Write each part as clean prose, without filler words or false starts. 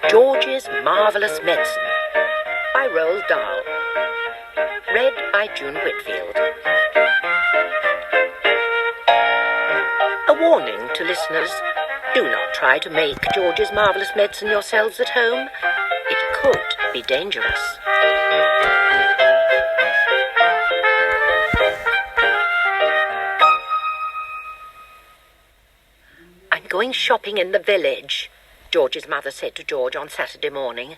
George's Marvellous Medicine by Roald Dahl. Read by June Whitfield. A warning to listeners: do not try to make George's Marvellous Medicine yourselves at home. It could be dangerous. I'm going shopping in the village, George's mother said to George on Saturday morning.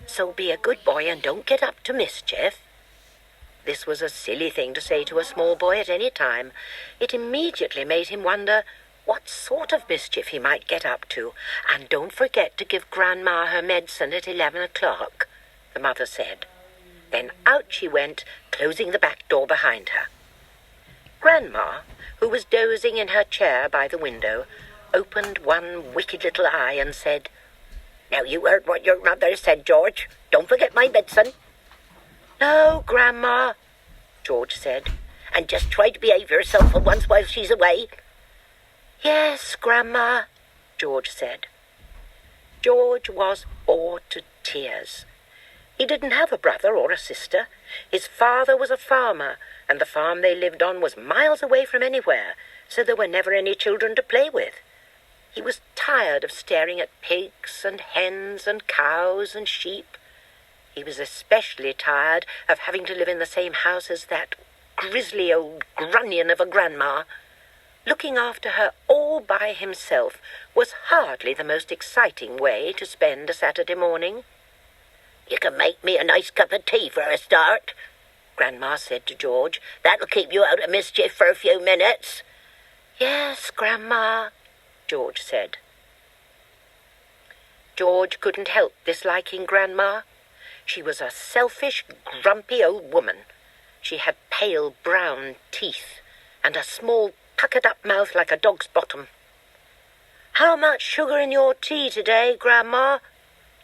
So be a good boy and don't get up to mischief. This was a silly thing to say to a small boy at any time. It immediately made him wonder what sort of mischief he might get up to. And don't forget to give Grandma her medicine at 11 o'clock, the mother said. Then out she went, closing the back door behind her. Grandma, who was dozing in her chair by the window, opened one wicked little eye and said, "Now you heard what your mother said, George. Don't forget my medicine." "No, Grandma," George said, "and just try to behave yourself for once while she's away." "Yes, Grandma," George said. George was bored to tears. He didn't have a brother or a sister. His father was a farmer, and the farm they lived on was miles away from anywhere, so there were never any children to play with. He was tired of staring at pigs and hens and cows and sheep. He was especially tired of having to live in the same house as that grisly old grunion of a grandma. Looking after her all by himself was hardly the most exciting way to spend a Saturday morning. "You can make me a nice cup of tea for a start," Grandma said to George. "That'll keep you out of mischief for a few minutes." "Yes, Grandma," George said. George couldn't help disliking Grandma. She was a selfish, grumpy old woman. She had pale brown teeth and a small, puckered-up mouth like a dog's bottom. "How much sugar in your tea today, Grandma?"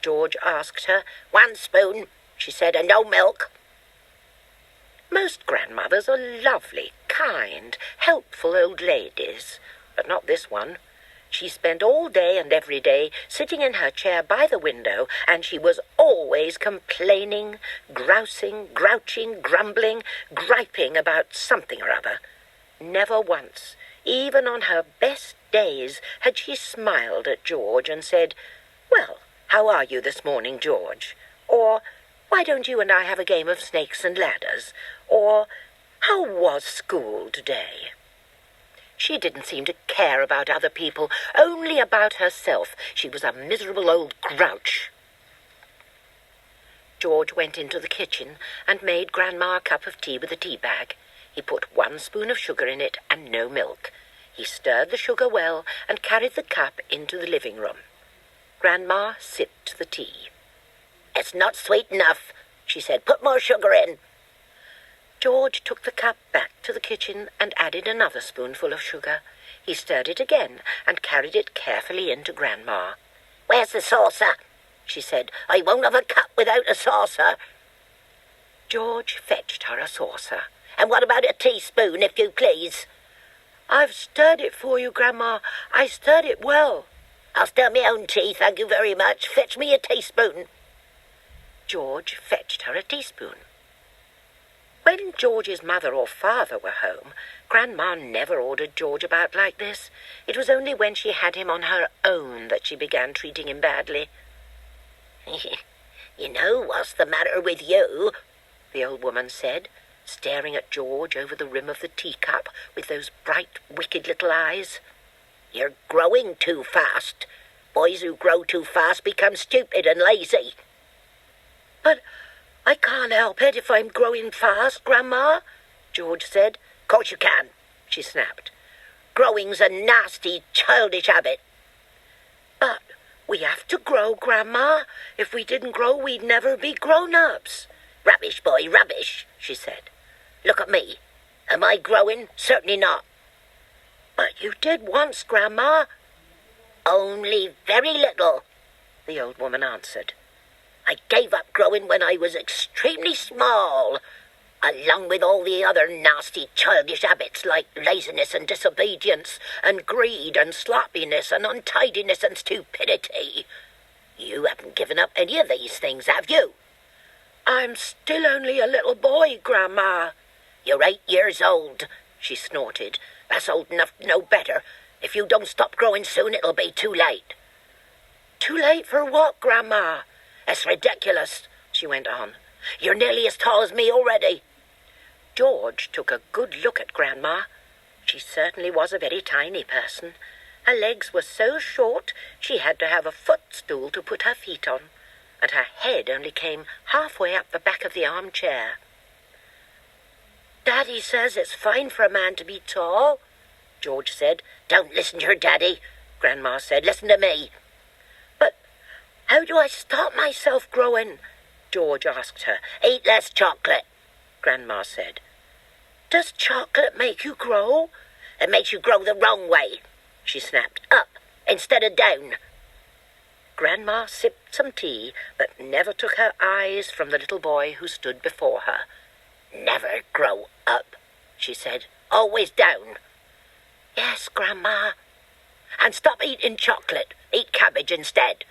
George asked her. "1 spoon, she said, "and no milk." Most grandmothers are lovely, kind, helpful old ladies, but not this one. She spent all day and every day sitting in her chair by the window, and she was always complaining, grousing, grouching, grumbling, griping about something or other. Never once, even on her best days, had she smiled at George and said, "Well, how are you this morning, George?" Or, "Why don't you and I have a game of snakes and ladders?" Or, "How was school today?" She didn't seem to care about other people, only about herself. She was a miserable old grouch. George went into the kitchen and made Grandma a cup of tea with a tea bag. He put 1 spoon of sugar in it and no milk. He stirred the sugar well and carried the cup into the living room. Grandma sipped the tea. "It's not sweet enough," she said. "Put more sugar in." George took the cup back to the kitchen and added another spoonful of sugar. He stirred it again and carried it carefully in to Grandma. "Where's the saucer?" she said. "I won't have a cup without a saucer." George fetched her a saucer. "And what about a teaspoon, if you please?" "I've stirred it for you, Grandma. I stirred it well." "I'll stir my own tea, thank you very much. Fetch me a teaspoon." George fetched her a teaspoon. When George's mother or father were home, Grandma never ordered George about like this. It was only when she had him on her own that she began treating him badly. "You know what's the matter with you?" the old woman said, staring at George over the rim of the teacup with those bright, wicked little eyes. "You're growing too fast. Boys who grow too fast become stupid and lazy." "But I can't help it if I'm growing fast, Grandma," George said. "Course you can," she snapped. "Growing's a nasty, childish habit." "But we have to grow, Grandma. If we didn't grow, we'd never be grown-ups." "Rubbish, boy, rubbish," she said. "Look at me. Am I growing? Certainly not." "But you did once, Grandma." "Only very little," the old woman answered. "I gave up growing when I was extremely small, along with all the other nasty childish habits like laziness and disobedience and greed and sloppiness and untidiness and stupidity. You You haven't given up any of these things, have you?" "I'm still only a little boy, Grandma." "You're 8 years old," she snorted. "That's old enough to know better. If you don't stop growing soon, it'll be too late." "Too late for what, Grandma?" "It's ridiculous," she went on. "You're nearly as tall as me already." George took a good look at Grandma. She certainly was a very tiny person. Her legs were so short she had to have a footstool to put her feet on, and her head only came halfway up the back of the armchair. "Daddy says it's fine for a man to be tall," George said. "Don't listen to your daddy," Grandma said. "Listen to me." "But how do I stop myself growing?" George asked her. "Eat less chocolate," Grandma said. "Does chocolate make you grow?" "It makes you grow the wrong way," she snapped. "Up instead of down." Grandma sipped some tea, but never took her eyes from the little boy who stood before her. "Never grow up," she said. "Always down." "Yes, Grandma." "And stop eating chocolate. Eat cabbage instead."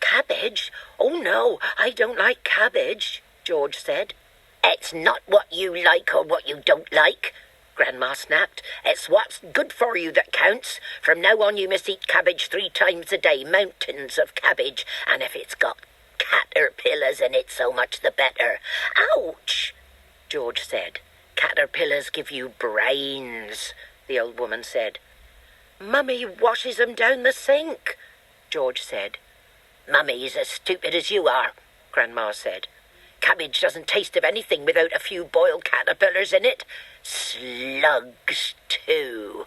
"Cabbage? Oh, no, I don't like cabbage," George said. "It's not what you like or what you don't like," Grandma snapped. "It's what's good for you that counts. From now on you must eat cabbage 3 times a day, mountains of cabbage, and if it's got caterpillars in it, so much the better." "Ouch!" George said. "Caterpillars give you brains," the old woman said. "Mummy washes them down the sink," George said. "Mummy's as stupid as you are," Grandma said. "Cabbage doesn't taste of anything without a few boiled caterpillars in it. Slugs, too."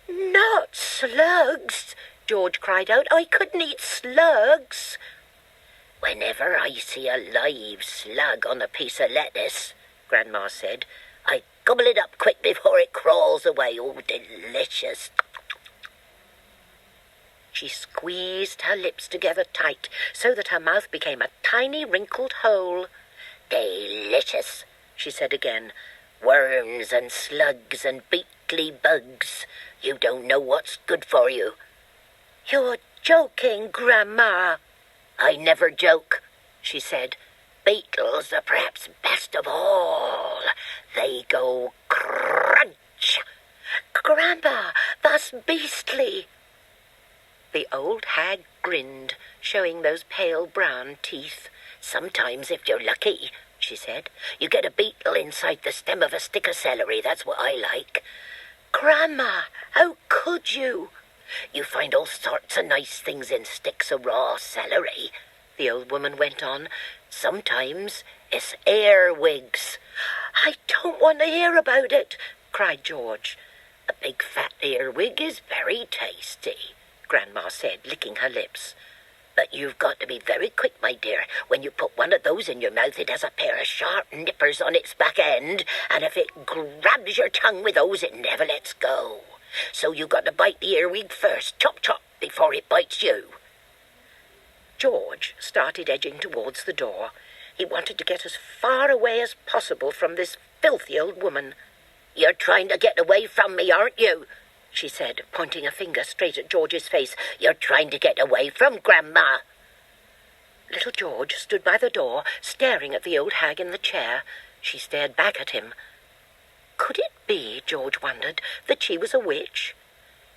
"Not slugs!" George cried out. "I couldn't eat slugs." "Whenever I see a live slug on a piece of lettuce," Grandma said, "I gobble it up quick before it crawls away. Oh, delicious." She squeezed her lips together tight so that her mouth became a tiny wrinkled hole. "Delicious," she said again. "Worms and slugs and beetly bugs. You don't know what's good for you." "You're joking, Grandma." "I never joke," she said. "Beetles are perhaps best of all. They go crunch." "Grandma, that's beastly." The old hag grinned, showing those pale brown teeth. "Sometimes, if you're lucky," she said, "you get a beetle inside the stem of a stick of celery. That's what I like." "Grandma, how could you?" "You find all sorts of nice things in sticks of raw celery," the old woman went on. "Sometimes it's earwigs." "I don't want to hear about it," cried George. "A big fat earwig is very tasty," Grandma said, licking her lips. "But you've got to be very quick, my dear. When you put one of those in your mouth, it has a pair of sharp nippers on its back end, and if it grabs your tongue with those, it never lets go. So you've got to bite the earwig first, chop chop, before it bites you." George started edging towards the door. He wanted to get as far away as possible from this filthy old woman. "You're trying to get away from me, aren't you?" she said, pointing a finger straight at George's face. "You're trying to get away from Grandma." Little George stood by the door, staring at the old hag in the chair. She stared back at him. Could it be, George wondered, that she was a witch?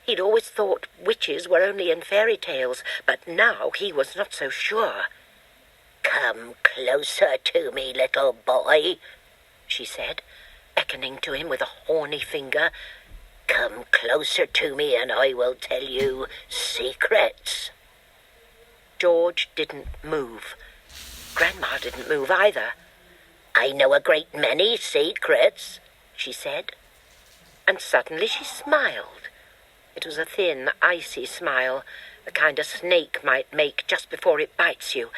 He'd always thought witches were only in fairy tales, but now he was not so sure. "Come closer to me, little boy," she said, beckoning to him with a horny finger. "Come closer to me and I will tell you secrets." George didn't move. Grandma didn't move either. "I know a great many secrets," she said. And suddenly she smiled. It was a thin, icy smile, the kind a snake might make just before it bites you.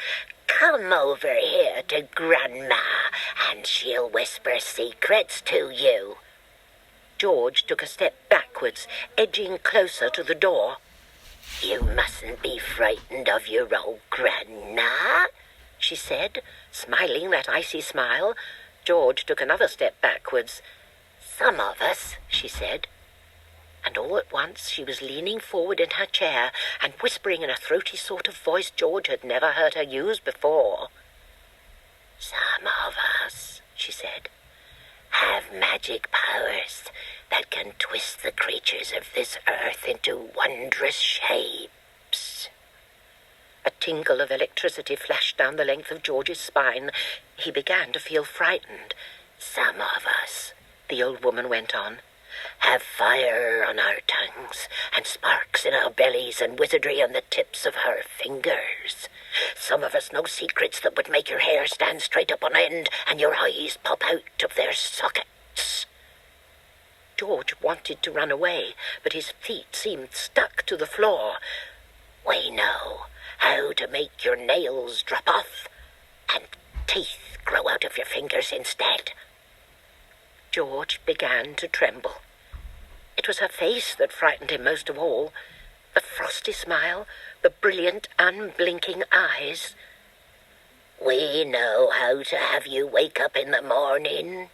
"Come over here to Grandma, and she'll whisper secrets to you." George took a step backwards, edging closer to the door. "You mustn't be frightened of your old Grandma," she said, smiling that icy smile. George took another step backwards. "Some of us," she said. and all at once she was leaning forward in her chair and whispering in a throaty sort of voice George had never heard her use before. "Some of us," she said, "have magic powers that can twist the creatures of this earth into wondrous shapes." A tingle of electricity flashed down the length of George's spine. He began to feel frightened. "Some of us," the old woman went on, "have fire on our tongues and sparks in our bellies and wizardry on the tips of our fingers. Some of us know secrets that would make your hair stand straight up on end and your eyes pop out of their sockets." George wanted to run away, but his feet seemed stuck to the floor. "We know how to make your nails drop off and teeth grow out of your fingers instead." George began to tremble. It was her face that frightened him most of all. The frosty smile, the brilliant, unblinking eyes. "We know how to have you wake up in the morning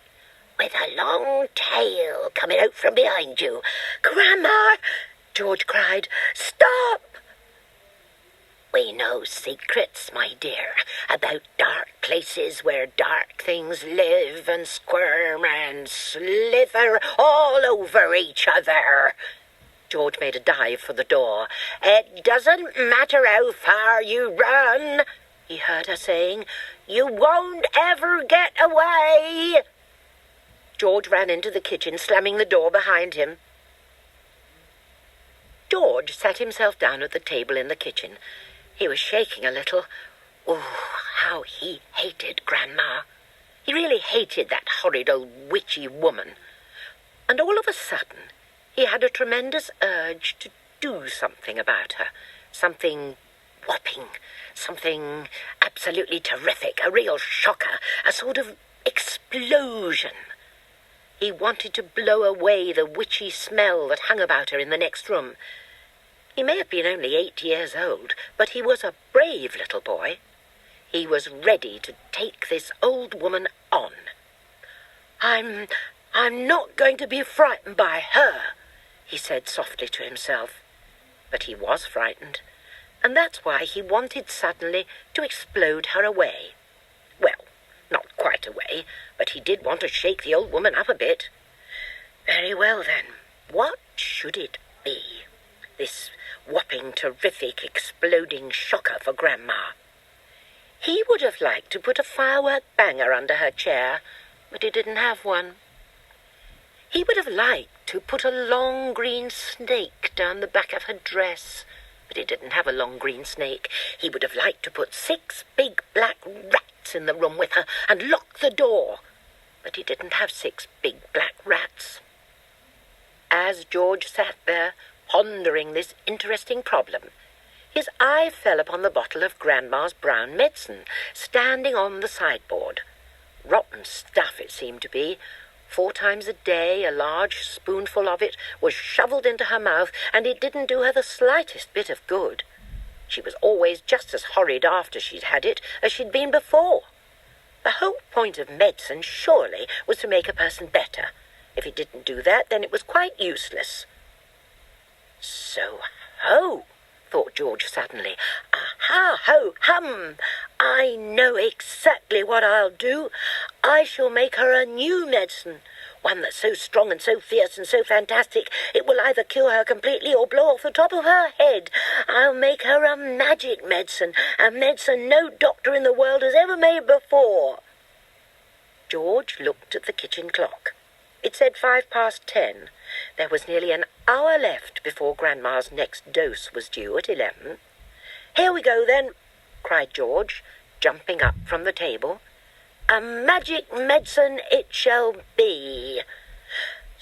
with a long tail coming out from behind you." "Grandma!" George cried. "Stop!" "We know secrets, my dear, about dark places where dark things live and squirm and slither all over each other." George made a dive for the door. "It doesn't matter how far you run," he heard her saying. "You won't ever get away." George ran into the kitchen, slamming the door behind him. George sat himself down at the table in the kitchen. He was shaking a little. Oh, how he hated Grandma. He really hated that horrid old witchy woman. And all of a sudden, he had a tremendous urge to do something about her. Something whopping, something absolutely terrific, a real shocker, a sort of explosion. He wanted to blow away the witchy smell that hung about her in the next room. He may have been only 8 years old, but he was a brave little boy. He was ready to take this old woman on. I'm not going to be frightened by her," he said softly to himself. But he was frightened, and that's why he wanted suddenly to explode her away. Well, not quite away, but he did want to shake the old woman up a bit. Very well, then. What should it be? This whopping, terrific, exploding shocker for Grandma. He would have liked to put a firework banger under her chair, but he didn't have one. He would have liked to put a long green snake down the back of her dress, but he didn't have a long green snake. He would have liked to put 6 big black rats in the room with her and lock the door, but he didn't have 6 big black rats. As George sat there, pondering this interesting problem, his eye fell upon the bottle of Grandma's brown medicine, standing on the sideboard. Rotten stuff it seemed to be. 4 times a day a large spoonful of it was shovelled into her mouth, and it didn't do her the slightest bit of good. She was always just as horrid after she'd had it as she'd been before. The whole point of medicine, surely, was to make a person better. If it didn't do that, then it was quite useless. "So-ho," thought George suddenly. "Aha-ho-hum! I know exactly what I'll do. I shall make her a new medicine, one that's so strong and so fierce and so fantastic it will either kill her completely or blow off the top of her head. I'll make her a magic medicine, a medicine no doctor in the world has ever made before." George looked at the kitchen clock. It said 10:05. There was nearly an hour left before Grandma's next dose was due at 11. "Here we go, then," cried George, jumping up from the table. "A magic medicine it shall be.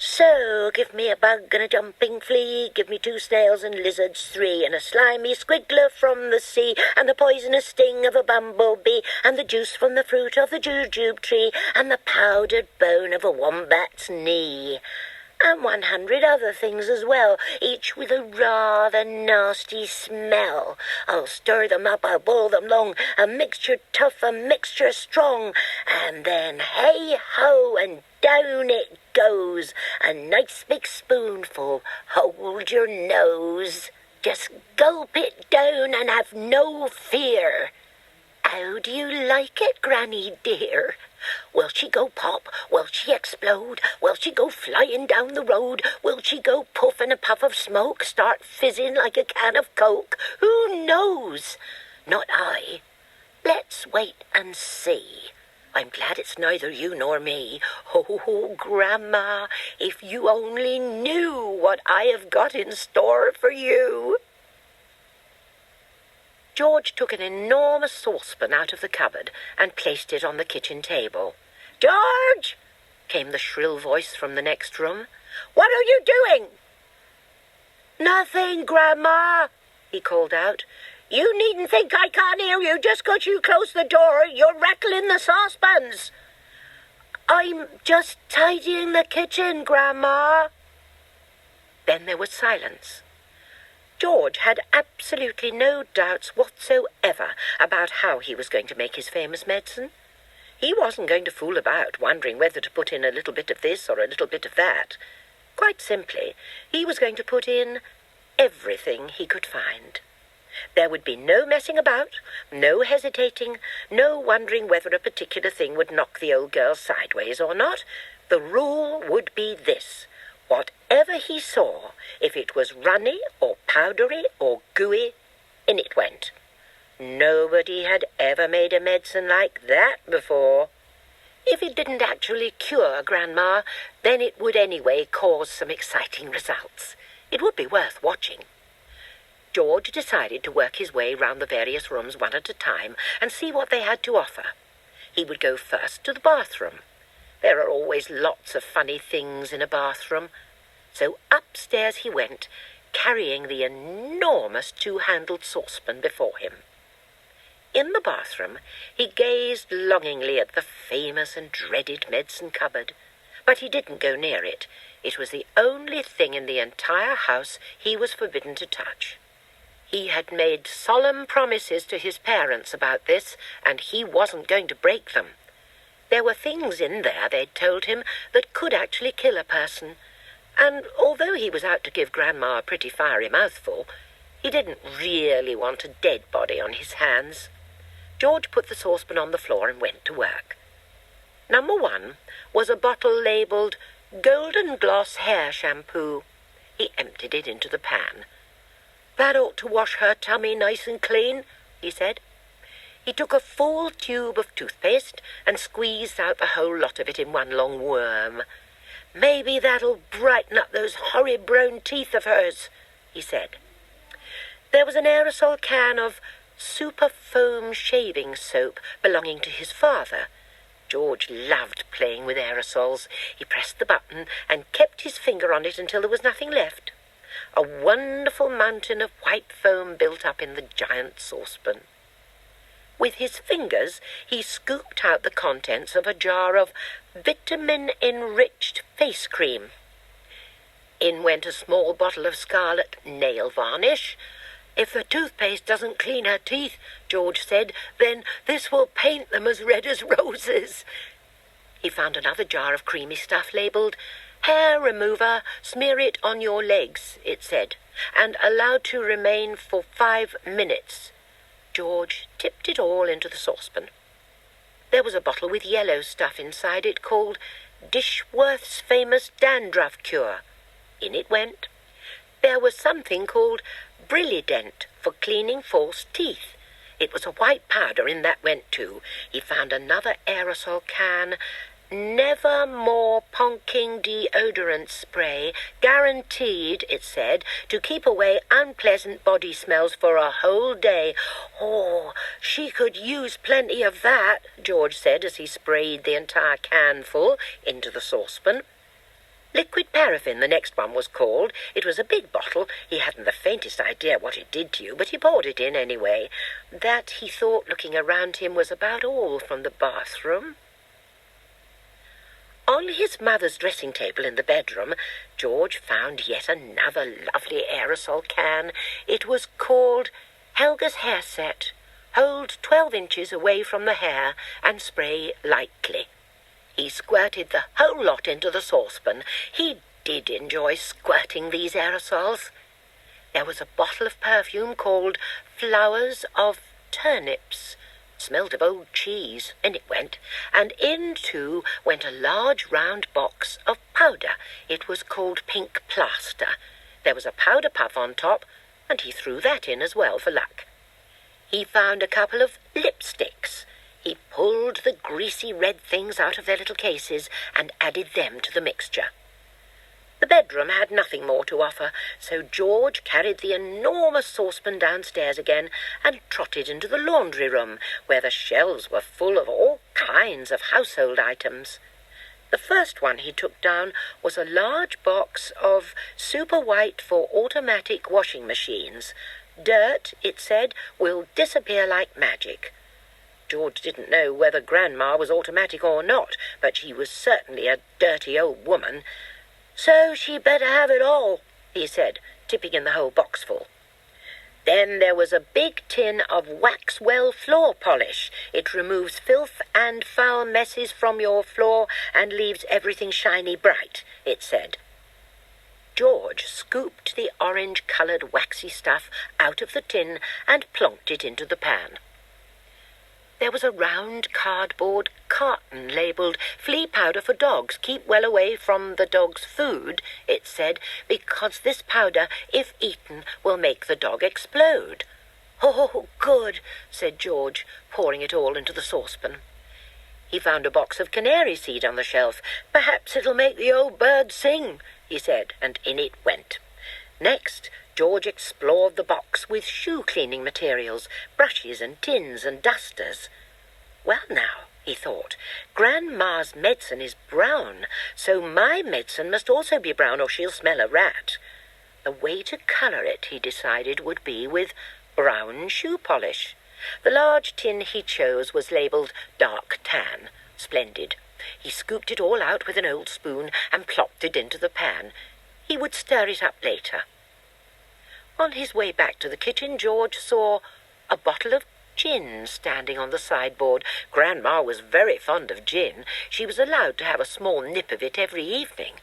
So, give me a bug and a jumping flea, give me 2 snails and lizards 3, and a slimy squiggler from the sea, and the poisonous sting of a bumblebee, and the juice from the fruit of the jujube tree, and the powdered bone of a wombat's knee, and 100 other things as well, each with a rather nasty smell. I'll stir them up, I'll boil them long, a mixture tough, a mixture strong, and then hey-ho and down it goes. A nice big spoonful, hold your nose. Just gulp it down and have no fear. How do you like it, Granny dear? Will she go pop? Will she explode? Will she go flying down the road? Will she go puff in a puff of smoke, start fizzing like a can of Coke? Who knows? Not I. Let's wait and see. I'm glad it's neither you nor me. Oh, Grandma, if you only knew what I have got in store for you. George took an enormous saucepan out of the cupboard and placed it on the kitchen table. "George!" came the shrill voice from the next room. "What are you doing?" "Nothing, Grandma," he called out. "You needn't think I can't hear you just 'cause you closed the door. You're rattling the saucepans." "I'm just tidying the kitchen, Grandma." Then there was silence. George had absolutely no doubts whatsoever about how he was going to make his famous medicine. He wasn't going to fool about, wondering whether to put in a little bit of this or a little bit of that. Quite simply, he was going to put in everything he could find. There would be no messing about, no hesitating, no wondering whether a particular thing would knock the old girl sideways or not. The rule would be this: whatever he saw, if it was runny or powdery or gooey, in it went. Nobody had ever made a medicine like that before. If it didn't actually cure Grandma, then it would anyway cause some exciting results. It would be worth watching. George decided to work his way round the various rooms one at a time and see what they had to offer. He would go first to the bathroom. There are always lots of funny things in a bathroom. So upstairs he went, carrying the enormous two-handled saucepan before him. In the bathroom, he gazed longingly at the famous and dreaded medicine cupboard, but he didn't go near it. It was the only thing in the entire house he was forbidden to touch. He had made solemn promises to his parents about this, and he wasn't going to break them. There were things in there, they'd told him, that could actually kill a person, and although he was out to give Grandma a pretty fiery mouthful, he didn't really want a dead body on his hands. George put the saucepan on the floor and went to work. Number 1 was a bottle labelled Golden Gloss Hair Shampoo. He emptied it into the pan. "That ought to wash her tummy nice and clean," he said. He took a full tube of toothpaste and squeezed out the whole lot of it in one long worm. "Maybe that'll brighten up those horrid brown teeth of hers," he said. There was an aerosol can of super foam shaving soap belonging to his father. George loved playing with aerosols. He pressed the button and kept his finger on it until there was nothing left. A wonderful mountain of white foam built up in the giant saucepan. With his fingers, he scooped out the contents of a jar of vitamin-enriched face cream. In went a small bottle of scarlet nail varnish. "If the toothpaste doesn't clean her teeth," George said, "then this will paint them as red as roses." He found another jar of creamy stuff labelled Hair Remover, Smear It on Your Legs, it said, and allowed to remain for 5 minutes. George tipped it all into the saucepan. There was a bottle with yellow stuff inside it called Dishworth's Famous Dandruff Cure. In it went. There was something called Brilident for cleaning false teeth. It was a white powder, in that went too. He found another aerosol can. Never more Ponking deodorant spray, guaranteed, it said, to keep away unpleasant body smells for a whole day. "Oh, she could use plenty of that," George said as he sprayed the entire can full into the saucepan. Liquid paraffin, the next one was called. It was a big bottle. He hadn't the faintest idea what it did to you, but he poured it in anyway. That, he thought, looking around him, was about all from the bathroom. On his mother's dressing table in the bedroom, George found yet another lovely aerosol can. It was called Helga's Hair Set. Hold 12 inches away from the hair and spray lightly. He squirted the whole lot into the saucepan. He did enjoy squirting these aerosols. There was a bottle of perfume called Flowers of Turnips. Smelled of old cheese, in it went, and in too went a large round box of powder. It was called pink plaster. There was a powder puff on top, and he threw that in as well for luck. He found a couple of lipsticks. He pulled the greasy red things out of their little cases and added them to the mixture. The bedroom had nothing more to offer, so George carried the enormous saucepan downstairs again and trotted into the laundry room, where the shelves were full of all kinds of household items. The first one he took down was a large box of super white for automatic washing machines. Dirt, it said, will disappear like magic. George didn't know whether Grandma was automatic or not, but she was certainly a dirty old woman. "So she better have it all," he said, tipping in the whole boxful. Then there was a big tin of Waxwell floor polish. It removes filth and foul messes from your floor and leaves everything shiny bright, it said. George scooped the orange-coloured waxy stuff out of the tin and plonked it into the pan. There was a round cardboard carton labelled "Flea powder for dogs. Keep well away from the dog's food," it said, because this powder, if eaten, will make the dog explode. "Oh, good," said George, pouring it all into the saucepan. He found a box of canary seed on the shelf. "Perhaps it'll make the old bird sing," he said, and in it went. Next, George explored the box with shoe-cleaning materials, brushes and tins and dusters. "Well now," he thought, "Grandma's medicine is brown, so my medicine must also be brown or she'll smell a rat." The way to colour it, he decided, would be with brown shoe polish. The large tin he chose was labelled dark tan. Splendid. He scooped it all out with an old spoon and plopped it into the pan. He would stir it up later. On his way back to the kitchen, George saw a bottle of gin standing on the sideboard. Grandma was very fond of gin. She was allowed to have a small nip of it every evening.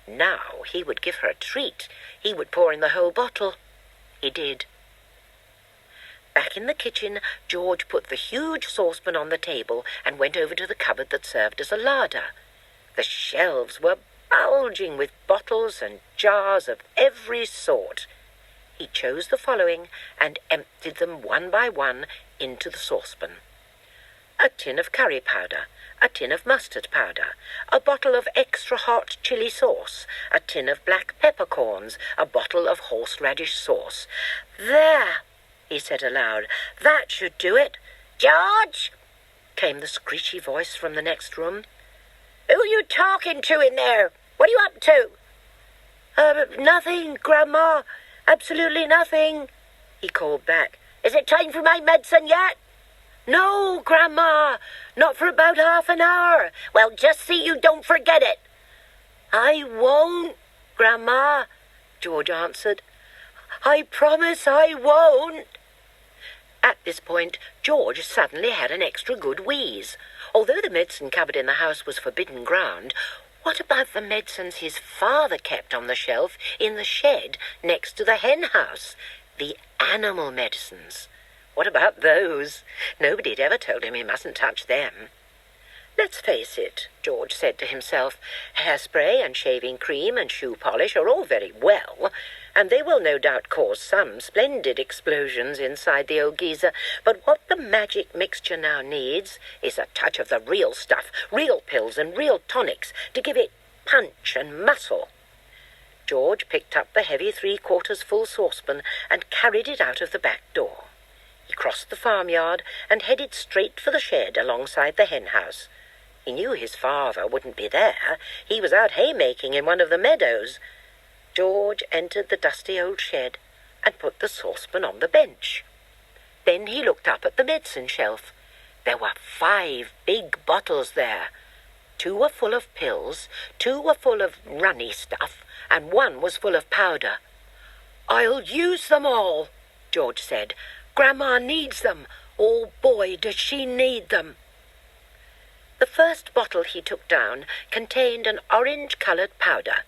Now he would give her a treat. He would pour in the whole bottle. He did. Back in the kitchen, George put the huge saucepan on the table and went over to the cupboard that served as a larder. The shelves were bulging with bottles and jars of every sort. He chose the following and emptied them one by one into the saucepan. A tin of curry powder, a tin of mustard powder, a bottle of extra hot chili sauce, a tin of black peppercorns, a bottle of horseradish sauce. "There," he said aloud, "that should do it." "George!" came the screechy voice from the next room. "Who are you talking to in there? What are you up to?" Nothing, Grandma. Absolutely nothing," he called back. "Is it time for my medicine yet?" "No, Grandma, not for about half an hour." "Well, just see you don't forget it." "I won't, Grandma," George answered. "I promise I won't." At this point, George suddenly had an extra good wheeze. Although the medicine cupboard in the house was forbidden ground, what about the medicines his father kept on the shelf in the shed next to the hen house? The animal medicines. What about those? Nobody had ever told him he mustn't touch them. "Let's face it," George said to himself, "hairspray and shaving cream and shoe polish are all very well, and they will no doubt cause some splendid explosions inside the old geezer, but what the magic mixture now needs is a touch of the real stuff, real pills and real tonics to give it punch and muscle." George picked up the heavy 3/4 full saucepan and carried it out of the back door. He crossed the farmyard and headed straight for the shed alongside the hen house. He knew his father wouldn't be there. He was out haymaking in one of the meadows. George entered the dusty old shed and put the saucepan on the bench. Then he looked up at the medicine shelf. There were 5 big bottles there. 2 were full of pills, 2 were full of runny stuff, and 1 was full of powder. "I'll use them all," George said. "Grandma needs them. Oh, boy, does she need them." The The first bottle he took down contained an orange-coloured powder.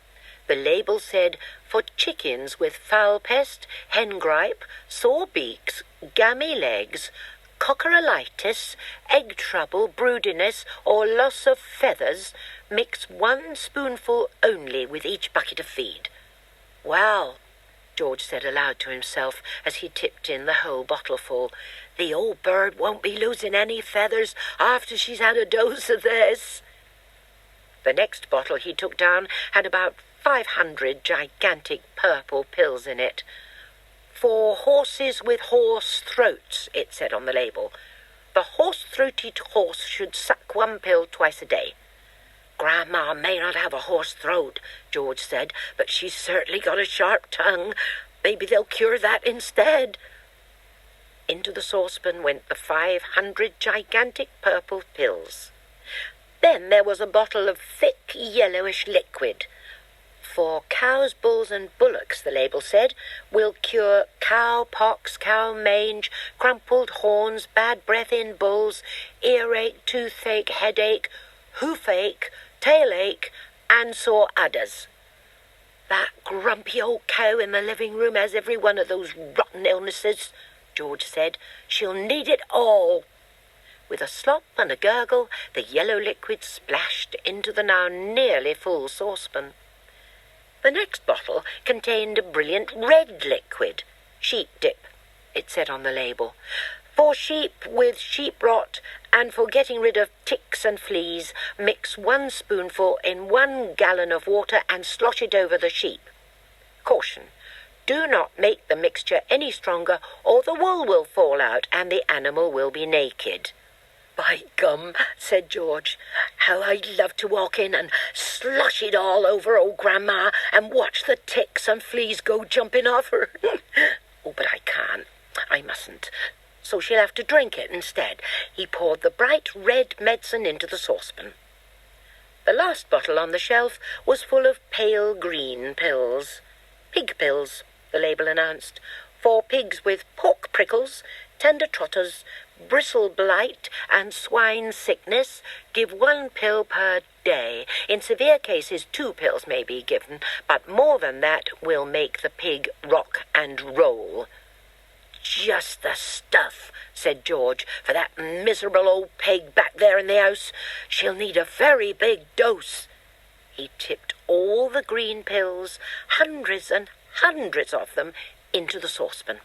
The label said, "For chickens with fowl pest, hen gripe, sore beaks, gammy legs, cockeritis, egg trouble, broodiness, or loss of feathers, mix 1 spoonful only with each bucket of feed." "Well," George said aloud to himself as he tipped in the whole bottleful, "the old bird won't be losing any feathers after she's had a dose of this." The next bottle he took down had about 500 gigantic purple pills in it. "For horses with hoarse throats," it said on the label. "The hoarse-throated horse should suck 1 pill twice a day." "Grandma may not have a hoarse throat," George said, "but she's certainly got a sharp tongue. Maybe they'll cure that instead." Into the saucepan went the 500 gigantic purple pills. Then there was a bottle of thick yellowish liquid. "For cows, bulls and bullocks," the label said, "will cure cow pox, cow mange, crumpled horns, bad breath in bulls, earache, toothache, headache, hoofache, tail-ache, and sore udders." "That grumpy old cow in the living room has every one of those rotten illnesses," George said. "She'll need it all." With a slop and a gurgle, the yellow liquid splashed into the now nearly full saucepan. The next bottle contained a brilliant red liquid. "Sheep dip," it said on the label. "For sheep with sheep rot and for getting rid of ticks and fleas, mix 1 spoonful in 1 gallon of water and slosh it over the sheep. Caution: do not make the mixture any stronger or the wool will fall out and the animal will be naked." "By gum," said George, "how I'd love to walk in and slosh it all over old Grandma and watch the ticks and fleas go jumping off her. Oh, but I can't. I mustn't. So she'll have to drink it instead." He poured the bright red medicine into the saucepan. The last bottle on the shelf was full of pale green pills. "Pig pills," the label announced. "For pigs with pork prickles, tender trotters, bristle blight and swine sickness, give 1 pill per day. In severe cases 2 pills may be given, but more than that will make the pig rock and roll." "Just the stuff," said George, "for that miserable old pig back there in the house. She'll need a very big dose." He tipped all the green pills, hundreds and hundreds of them, into the saucepan.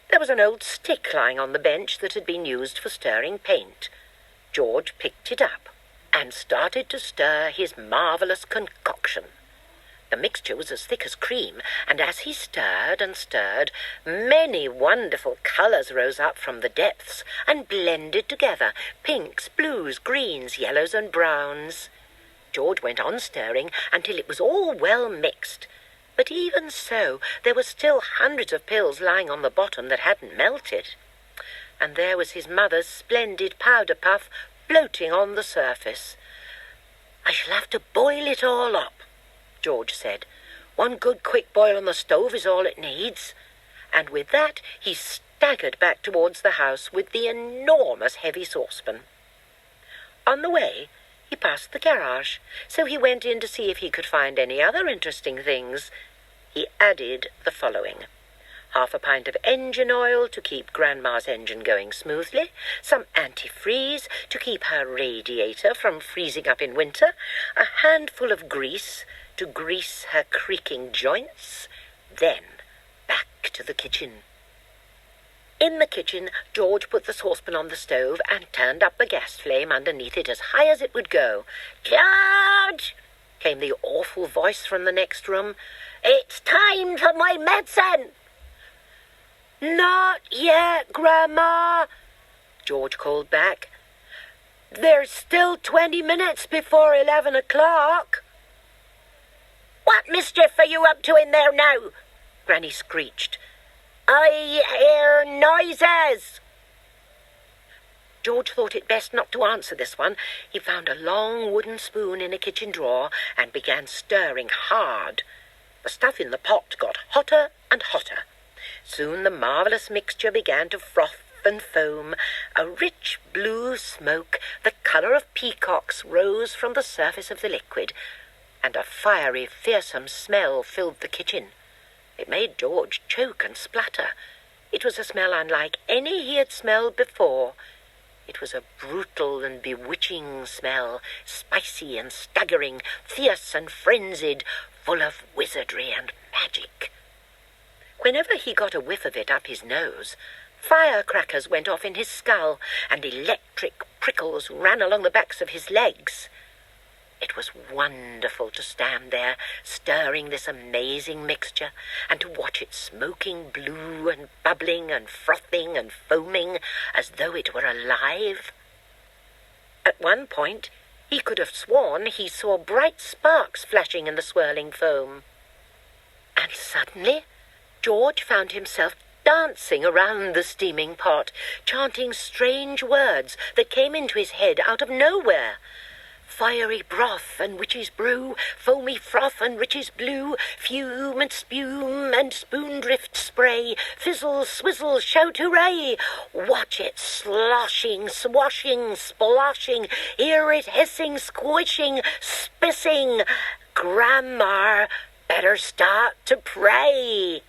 There was an old stick lying on the bench that had been used for stirring paint. George picked it up and started to stir his marvellous concoction. The mixture was as thick as cream, and as he stirred and stirred, many wonderful colours rose up from the depths and blended together, pinks, blues, greens, yellows and browns. George went on stirring until it was all well mixed. But even so, there were still hundreds of pills lying on the bottom that hadn't melted. And there was his mother's splendid powder puff floating on the surface. "I shall have to boil it all up," George said. "1 good quick boil on the stove is all it needs." And with that he staggered back towards the house with the enormous heavy saucepan. On the way, he passed the garage, so he went in to see if he could find any other interesting things. He added the following: 1/2 a pint of engine oil to keep Grandma's engine going smoothly, some antifreeze to keep her radiator from freezing up in winter, a handful of grease to grease her creaking joints, then back to the kitchen. In the kitchen, George put the saucepan on the stove and turned up the gas flame underneath it as high as it would go. "George!" came the awful voice from the next room. "It's time for my medicine!" "Not yet, Grandma," George called back. "There's still 20 minutes before 11 o'clock. "What mischief are you up to in there now?" Granny screeched. "I hear noises." George thought it best not to answer this one. He found a long wooden spoon in a kitchen drawer and began stirring hard. The stuff in the pot got hotter and hotter. Soon the marvellous mixture began to froth and foam. A rich blue smoke, the colour of peacocks, rose from the surface of the liquid, and a fiery, fearsome smell filled the kitchen. It made George choke and splatter. It was a smell unlike any he had smelled before. It was a brutal and bewitching smell, spicy and staggering, fierce and frenzied, full of wizardry and magic. Whenever he got a whiff of it up his nose, firecrackers went off in his skull, and electric prickles ran along the backs of his legs. It was wonderful to stand there, stirring this amazing mixture, and to watch it smoking blue and bubbling and frothing and foaming as though it were alive. At one point, he could have sworn he saw bright sparks flashing in the swirling foam. And suddenly, George found himself dancing around the steaming pot, chanting strange words that came into his head out of nowhere. Fiery broth and witch's brew, foamy froth and riches blue, fume and spume and spoondrift spray, fizzle, swizzle, shout hooray! Watch it sloshing, swashing, sploshing, hear it hissing, squishing, spissing. Grandma, better start to pray.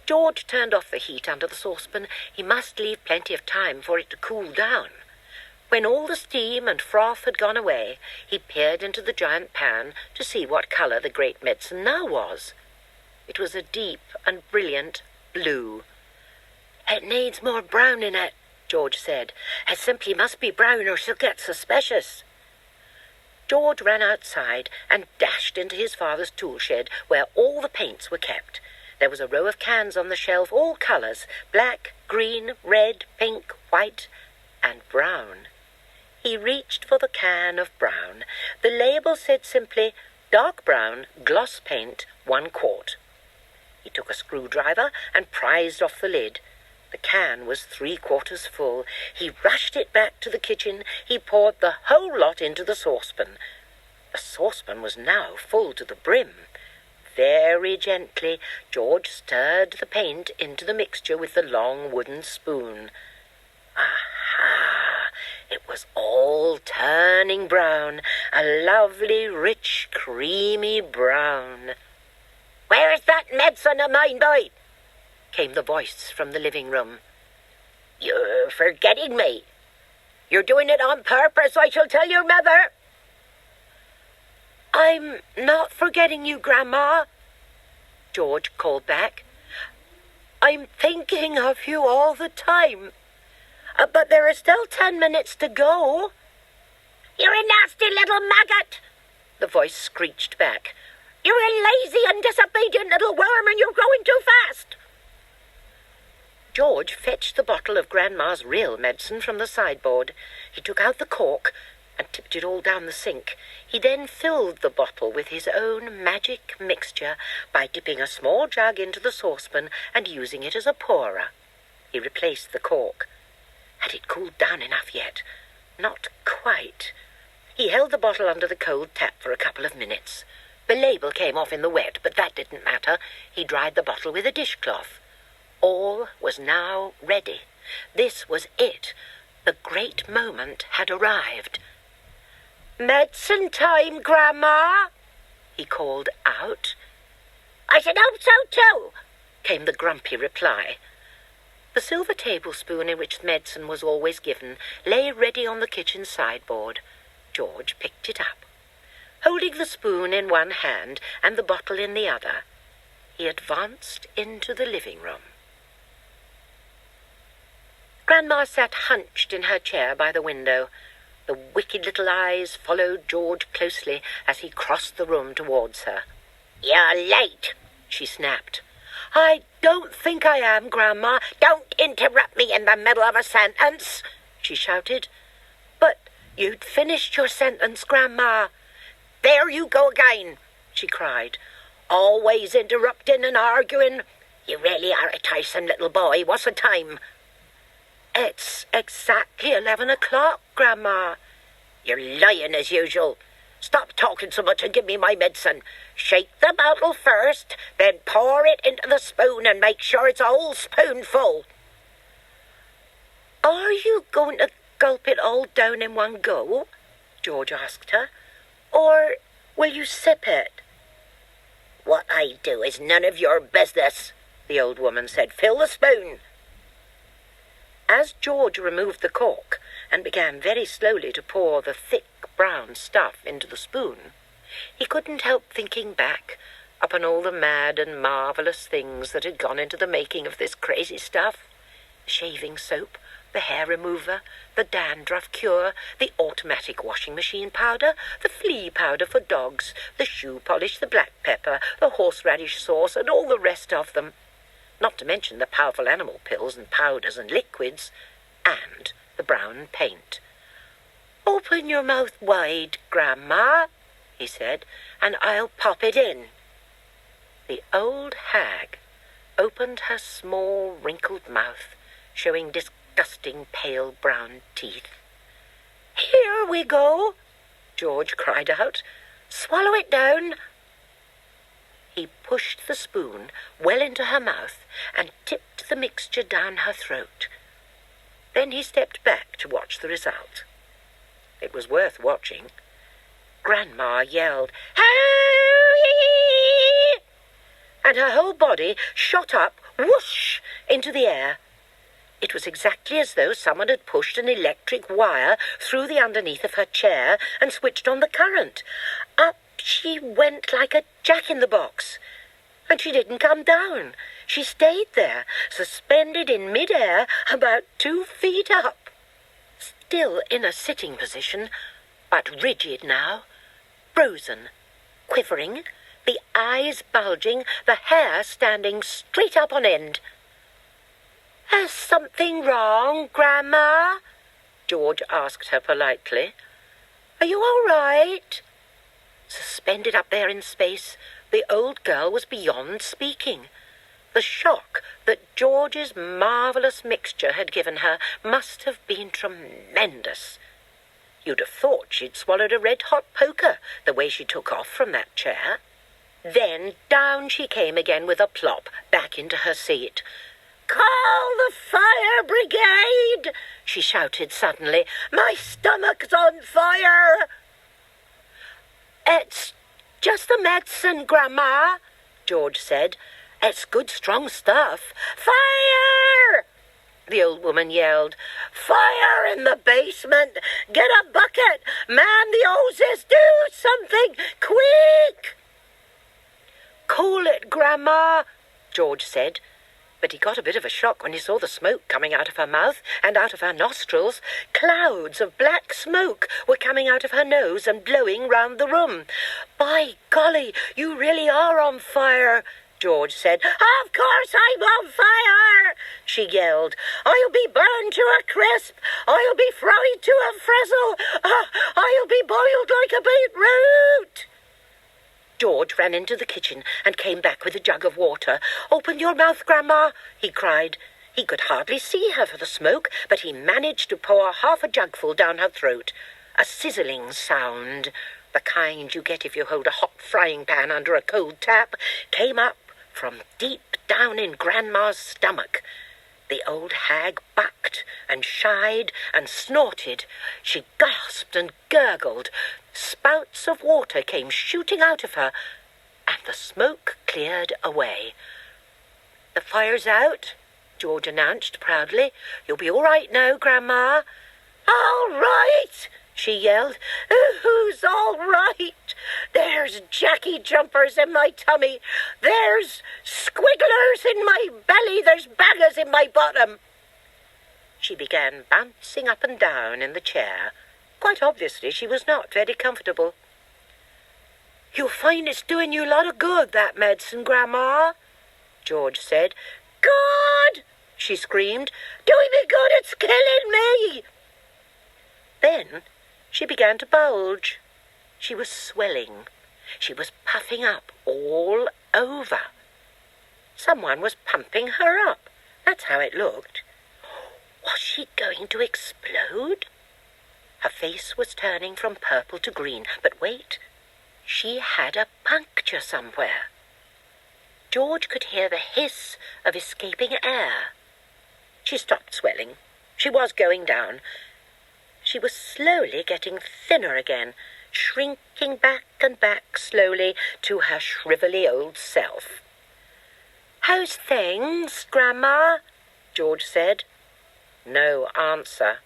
George turned off the heat under the saucepan. He must leave plenty of time for it to cool down. When all the steam and froth had gone away, he peered into the giant pan to see what colour the great medicine now was. It was a deep and brilliant blue. "It needs more brown in it," George said. "It simply must be brown or she'll get suspicious." George ran outside and dashed into his father's tool shed where all the paints were kept. There was a row of cans on the shelf, all colours, black, green, red, pink, white, and brown. He reached for the can of brown. The label said simply, "Dark brown, gloss paint, 1 quart." He took a screwdriver and prized off the lid. The can was 3/4 full. He rushed it back to the kitchen. He poured the whole lot into the saucepan. The saucepan was now full to the brim. Very gently, George stirred the paint into the mixture with the long wooden spoon. Aha! It was all turning brown, a lovely, rich, creamy brown. "Where's that medicine of mine, boy?" came the voice from the living room. "You're forgetting me. You're doing it on purpose, I shall tell your mother." "I'm not forgetting you, Grandma," George called back. "I'm thinking of you all the time. But there are still 10 minutes to go." "You're a nasty little maggot," the voice screeched back. "You're a lazy and disobedient little worm, and you're going too fast." George fetched the bottle of Grandma's real medicine from the sideboard. He took out the cork and tipped it all down the sink. He then filled the bottle with his own magic mixture by dipping a small jug into the saucepan and using it as a pourer. He replaced the cork. Had it cooled down enough yet? Not quite. He held the bottle under the cold tap for a couple of minutes. The label came off in the wet, but that didn't matter. He dried the bottle with a dishcloth. All was now ready. This was it. The great moment had arrived. "Medicine time, Grandma," he called out. "I should hope so too," came the grumpy reply. The silver tablespoon in which medicine was always given lay ready on the kitchen sideboard. George picked it up. Holding the spoon in one hand and the bottle in the other, he advanced into the living room. Grandma sat hunched in her chair by the window. The wicked little eyes followed George closely as he crossed the room towards her. "You're late," she snapped. "I don't think I am, Grandma." "Don't interrupt me in the middle of a sentence," she shouted. "But you'd finished your sentence, Grandma." "There you go again," she cried. "Always interrupting and arguing. You really are a tiresome little boy. What's the time?" "It's exactly 11 o'clock, Grandma." "You're lying as usual. Stop talking so much and give me my medicine. Shake the bottle first, then pour it into the spoon and make sure it's a whole spoonful." "Are you going to gulp it all down in one go?" George asked her. "Or will you sip it?" "What I do is none of your business," the old woman said. "Fill the spoon." As George removed the cork and began very slowly to pour the thick brown stuff into the spoon, he couldn't help thinking back upon all the mad and marvellous things that had gone into the making of this crazy stuff. The shaving soap, the hair remover, the dandruff cure, the automatic washing machine powder, the flea powder for dogs, the shoe polish, the black pepper, the horseradish sauce, and all the rest of them. Not to mention the powerful animal pills and powders and liquids, and the brown paint. "Open your mouth wide, Grandma," he said, "and I'll pop it in." The old hag opened her small wrinkled mouth, showing disgusting pale brown teeth. "Here we go," George cried out. "Swallow it down." He pushed the spoon well into her mouth and tipped the mixture down her throat. Then he stepped back to watch the result. It was worth watching. Grandma yelled, "Hurry!" and her whole body shot up, whoosh, into the air. It was exactly as though someone had pushed an electric wire through the underneath of her chair and switched on the current. Up she went like a jack-in-the-box. And she didn't come down. She stayed there, suspended in mid-air, about 2 feet up. Still in a sitting position, but rigid now, frozen, quivering, the eyes bulging, the hair standing straight up on end. "Is something wrong, Grandma?" George asked her politely. "Are you all right?" Suspended up there in space, the old girl was beyond speaking. The shock that George's marvellous mixture had given her must have been tremendous. You'd have thought she'd swallowed a red-hot poker, the way she took off from that chair. Then down she came again with a plop, back into her seat. "Call the fire brigade!" she shouted suddenly. "My stomach's on fire!" "It's just the medicine, Grandma," George said. "It's good, strong stuff." "Fire!" the old woman yelled. "Fire in the basement! Get a bucket! Man the hoses! Do something! Quick!" "Cool it, Grandma," George said. But he got a bit of a shock when he saw the smoke coming out of her mouth and out of her nostrils. Clouds of black smoke were coming out of her nose and blowing round the room. "By golly, you really are on fire," George said. "Of course I'm on fire," she yelled. "I'll be burned to a crisp. I'll be fried to a frizzle. I'll be boiled like a beetroot." George ran into the kitchen and came back with a jug of water. "Open your mouth, Grandma," he cried. He could hardly see her for the smoke, but he managed to pour half a jugful down her throat. A sizzling sound, the kind you get if you hold a hot frying pan under a cold tap, came up from deep down in Grandma's stomach. The old hag bucked and shied and snorted. She gasped and gurgled. Spouts of water came shooting out of her, and the smoke cleared away. "The fire's out," George announced proudly. "You'll be all right now, Grandma." "All right!" she yelled. "Who's all right? There's Jackie jumpers in my tummy. There's squigglers in my belly. There's baggers in my bottom." She began bouncing up and down in the chair. Quite obviously she was not very comfortable. "You'll find it's doing you a lot of good, that medicine, Grandma," George said. "Good!" she screamed. "Doing me good, it's killing me!" Then she began to bulge. She was swelling. She was puffing up all over. Someone was pumping her up. That's how it looked. Was she going to explode? Her face was turning from purple to green. But wait, she had a puncture somewhere. George could hear the hiss of escaping air. She stopped swelling. She was going down. She was slowly getting thinner again, shrinking back and back slowly to her shrivelly old self. "How's things, Grandma?" George said. No answer.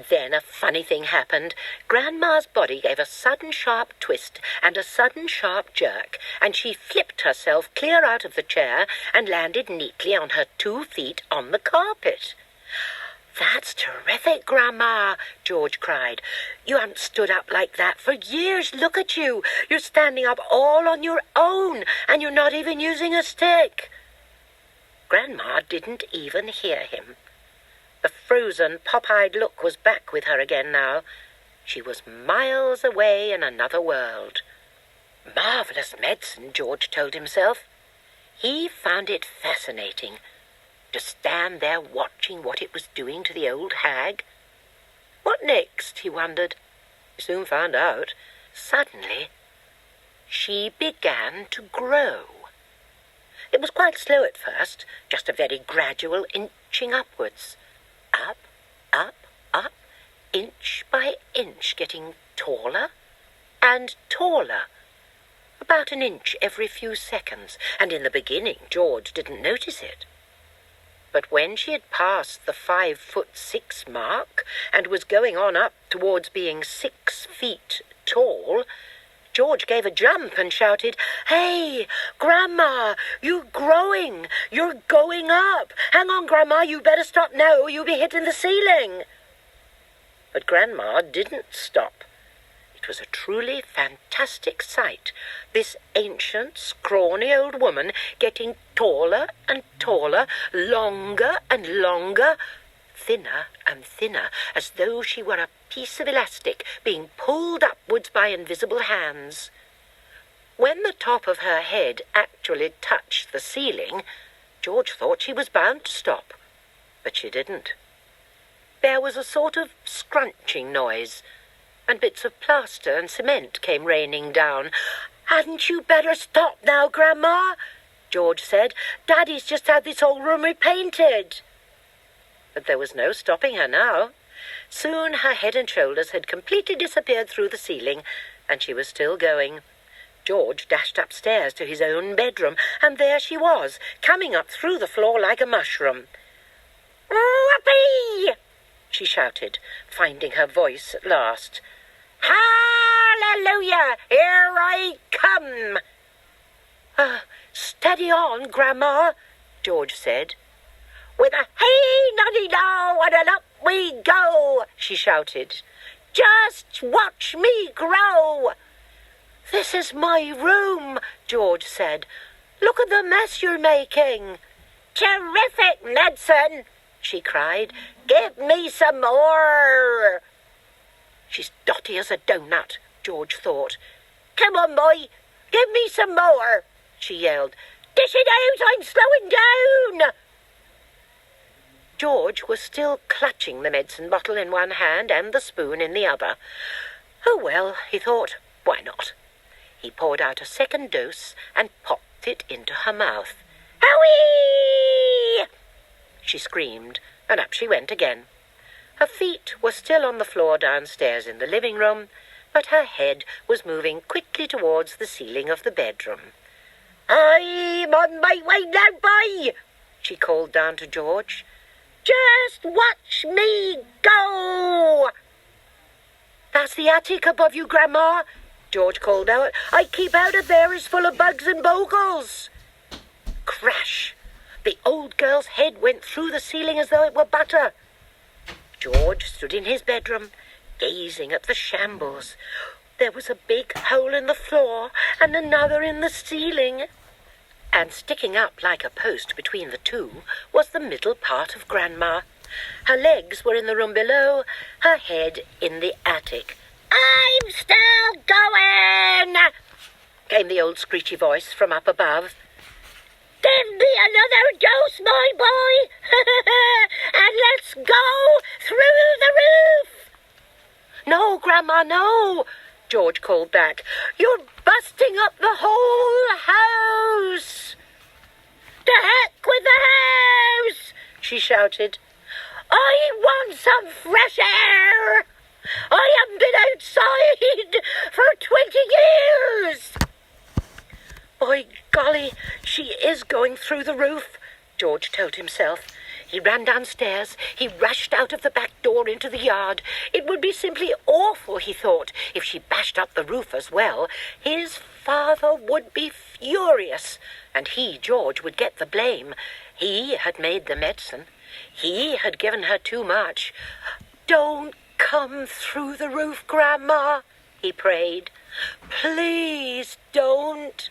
Then a funny thing happened. Grandma's body gave a sudden sharp twist and a sudden sharp jerk, and she flipped herself clear out of the chair and landed neatly on her 2 feet on the carpet. "That's terrific, Grandma," George cried. "You haven't stood up like that for years. Look at you. You're standing up all on your own, and you're not even using a stick." Grandma didn't even hear him. The frozen, pop-eyed look was back with her again now. She was miles away in another world. Marvellous medicine, George told himself. He found it fascinating to stand there watching what it was doing to the old hag. What next, he wondered. He soon found out. Suddenly, she began to grow. It was quite slow at first, just a very gradual inching upwards. Up, up, up, inch by inch, getting taller and taller. About an inch every few seconds, and in the beginning George didn't notice it. But when she had passed the 5'6" mark and was going on up towards being 6 feet tall, George gave a jump and shouted, "Hey, Grandma, you're growing. You're going up. Hang on, Grandma, you better stop now or you'll be hitting the ceiling." But Grandma didn't stop. It was a truly fantastic sight, this ancient, scrawny old woman getting taller and taller, longer and longer, thinner and thinner, as though she were a piece of elastic being pulled upwards by invisible hands. When the top of her head actually touched the ceiling, George thought she was bound to stop, but she didn't. There was a sort of scrunching noise, and bits of plaster and cement came raining down. "Hadn't you better stop now, Grandma?" George said. "Daddy's just had this whole room repainted." But there was no stopping her now. Soon her head and shoulders had completely disappeared through the ceiling, and she was still going. George dashed upstairs to his own bedroom, and there she was, coming up through the floor like a mushroom. "Whoopee!" she shouted, finding her voice at last. "Hallelujah! Here I come!" "Steady on, Grandma," George said. "With a hey noddy now and an up we go," she shouted. "Just watch me grow." "This is my room," George said. "Look at the mess you're making." "Terrific medicine," she cried. "Give me some more." "She's dotty as a doughnut," George thought. "Come on, boy, give me some more," she yelled. "Dish it out, I'm slowing down." George was still clutching the medicine bottle in one hand and the spoon in the other. Oh well, he thought, why not? He poured out a second dose and popped it into her mouth. "Howee!" she screamed, and up she went again. Her feet were still on the floor downstairs in the living room, but her head was moving quickly towards the ceiling of the bedroom. "I'm on my way now, boy," she called down to George. "Just watch me go." "That's the attic above you, Grandma," George called out. "I keep out of there, it's full of bugs and bogles." Crash! The old girl's head went through the ceiling as though it were butter. George stood in his bedroom, gazing at the shambles. There was a big hole in the floor and another in the ceiling. And sticking up like a post between the two was the middle part of Grandma. Her legs were in the room below, her head in the attic. "I'm still going," came the old screechy voice from up above. "Give me another dose, my boy, and let's go through the roof." "No, Grandma, no," George called back. "You're busting up the whole house." "To heck with the house," she shouted. I want some fresh air. I haven't been outside for 20 years. By golly, she is going through the roof, George told himself. He ran downstairs. He rushed out of the back door into the yard. It would be simply awful, he thought, if she bashed up the roof as well. His father would be furious, and he, George, would get the blame. He had made the medicine. He had given her too much. Don't come through the roof, Grandma, he prayed. Please don't.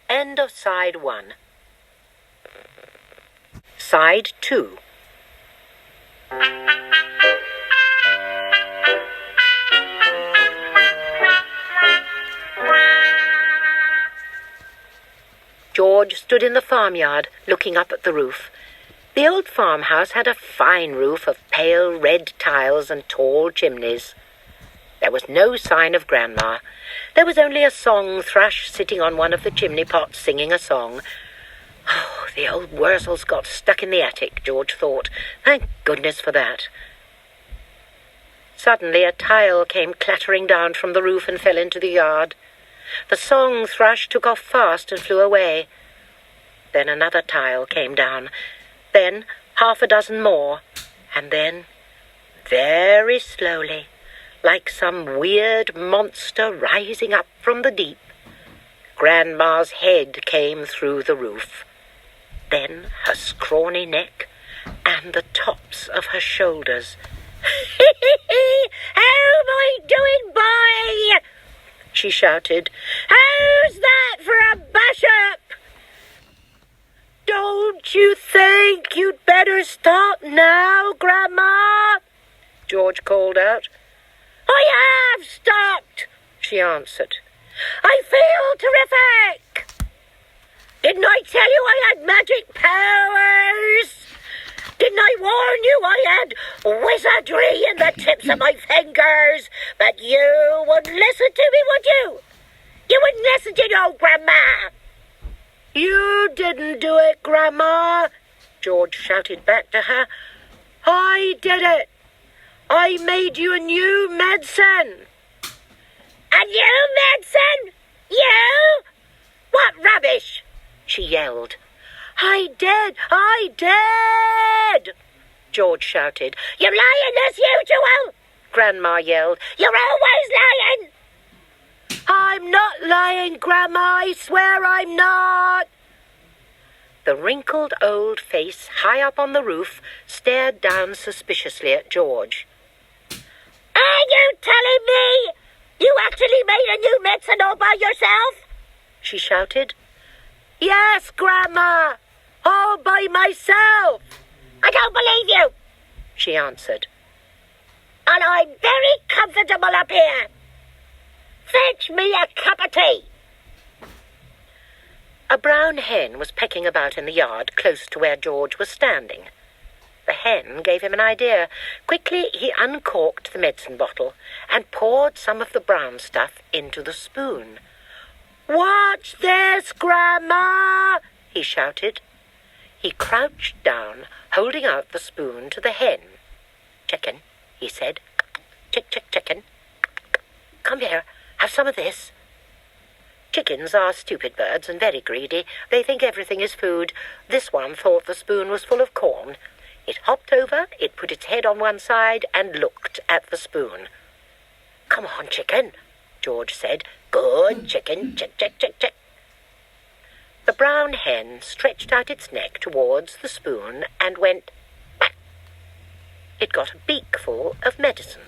End of side 1. Side 2. George stood in the farmyard, looking up at the roof. The old farmhouse had a fine roof of pale red tiles and tall chimneys. There was no sign of Grandma. There was only a song thrush sitting on one of the chimney pots singing a song. Oh, the old Wurzels got stuck in the attic, George thought. Thank goodness for that. Suddenly a tile came clattering down from the roof and fell into the yard. The song thrush took off fast and flew away. Then another tile came down. Then half a dozen more. And then, very slowly, like some weird monster rising up from the deep, Grandma's head came through the roof. Then her scrawny neck and the tops of her shoulders. How am I doing, boy? She shouted. How's that for a bash-up? Don't you think you'd better stop now, Grandma? George called out. I have stopped, she answered. I feel terrific. Didn't I tell you I had magic powers? Didn't I warn you I had wizardry in the tips of my fingers? But you wouldn't listen to me, would you? You wouldn't listen to your old Grandma. You didn't do it, Grandma, George shouted back to her. I did it. I made you a new medicine. A new medicine? You? What rubbish? She yelled. I did, George shouted. You're lying as usual, Grandma yelled. You're always lying. I'm not lying, Grandma, I swear I'm not. The wrinkled old face high up on the roof stared down suspiciously at George. Are you telling me you actually made a new medicine all by yourself? She shouted. Yes, Grandma, all by myself. I don't believe you, she answered. And I'm very comfortable up here. Fetch me a cup of tea. A brown hen was pecking about in the yard close to where George was standing. The hen gave him an idea. Quickly he uncorked the medicine bottle and poured some of the brown stuff into the spoon. Watch this, Grandma, he shouted. He crouched down, holding out the spoon to the hen. Chicken, he said. Chicken. Come here, have some of this. Chickens are stupid birds and very greedy. They think everything is food. This one thought the spoon was full of corn. It hopped over, it put its head on one side and looked at the spoon. Come on, chicken, George said. Good, chicken, chick. The brown hen stretched out its neck towards the spoon and went back. It got a beakful of medicine.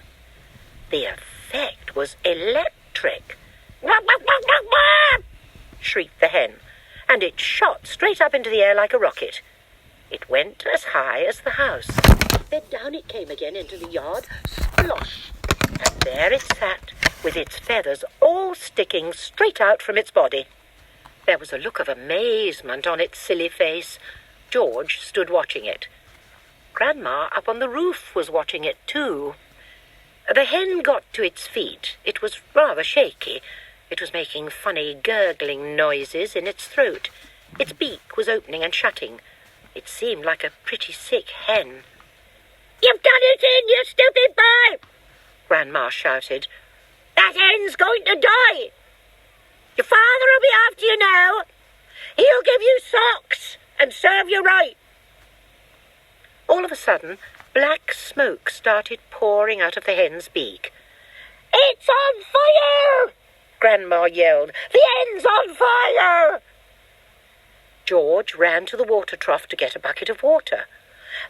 The effect was electric. Shrieked the hen, and it shot straight up into the air like a rocket. It went as high as the house. Then down it came again into the yard, splosh, and there it sat, with its feathers all sticking straight out from its body. There was a look of amazement on its silly face. George stood watching it. Grandma up on the roof was watching it too. The hen got to its feet. It was rather shaky. It was making funny gurgling noises in its throat. Its beak was opening and shutting. It seemed like a pretty sick hen. "You've done it in, you stupid boy!" Grandma shouted. "That hen's going to die! Your father will be after you now. He'll give you socks and serve you right." All of a sudden, black smoke started pouring out of the hen's beak. "It's on fire!" Grandma yelled. "The hen's on fire!" George ran to the water trough to get a bucket of water.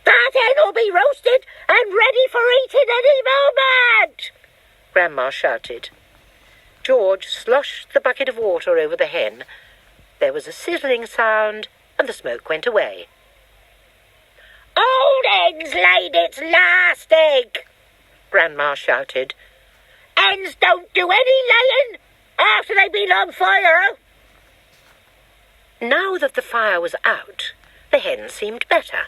"That hen'll be roasted and ready for eating any moment!" Grandma shouted. George sloshed the bucket of water over the hen. There was a sizzling sound, and the smoke went away. "Old hen's laid its last egg!" Grandma shouted. "Hens don't do any laying after they've been on fire." Now that the fire was out, the hen seemed better.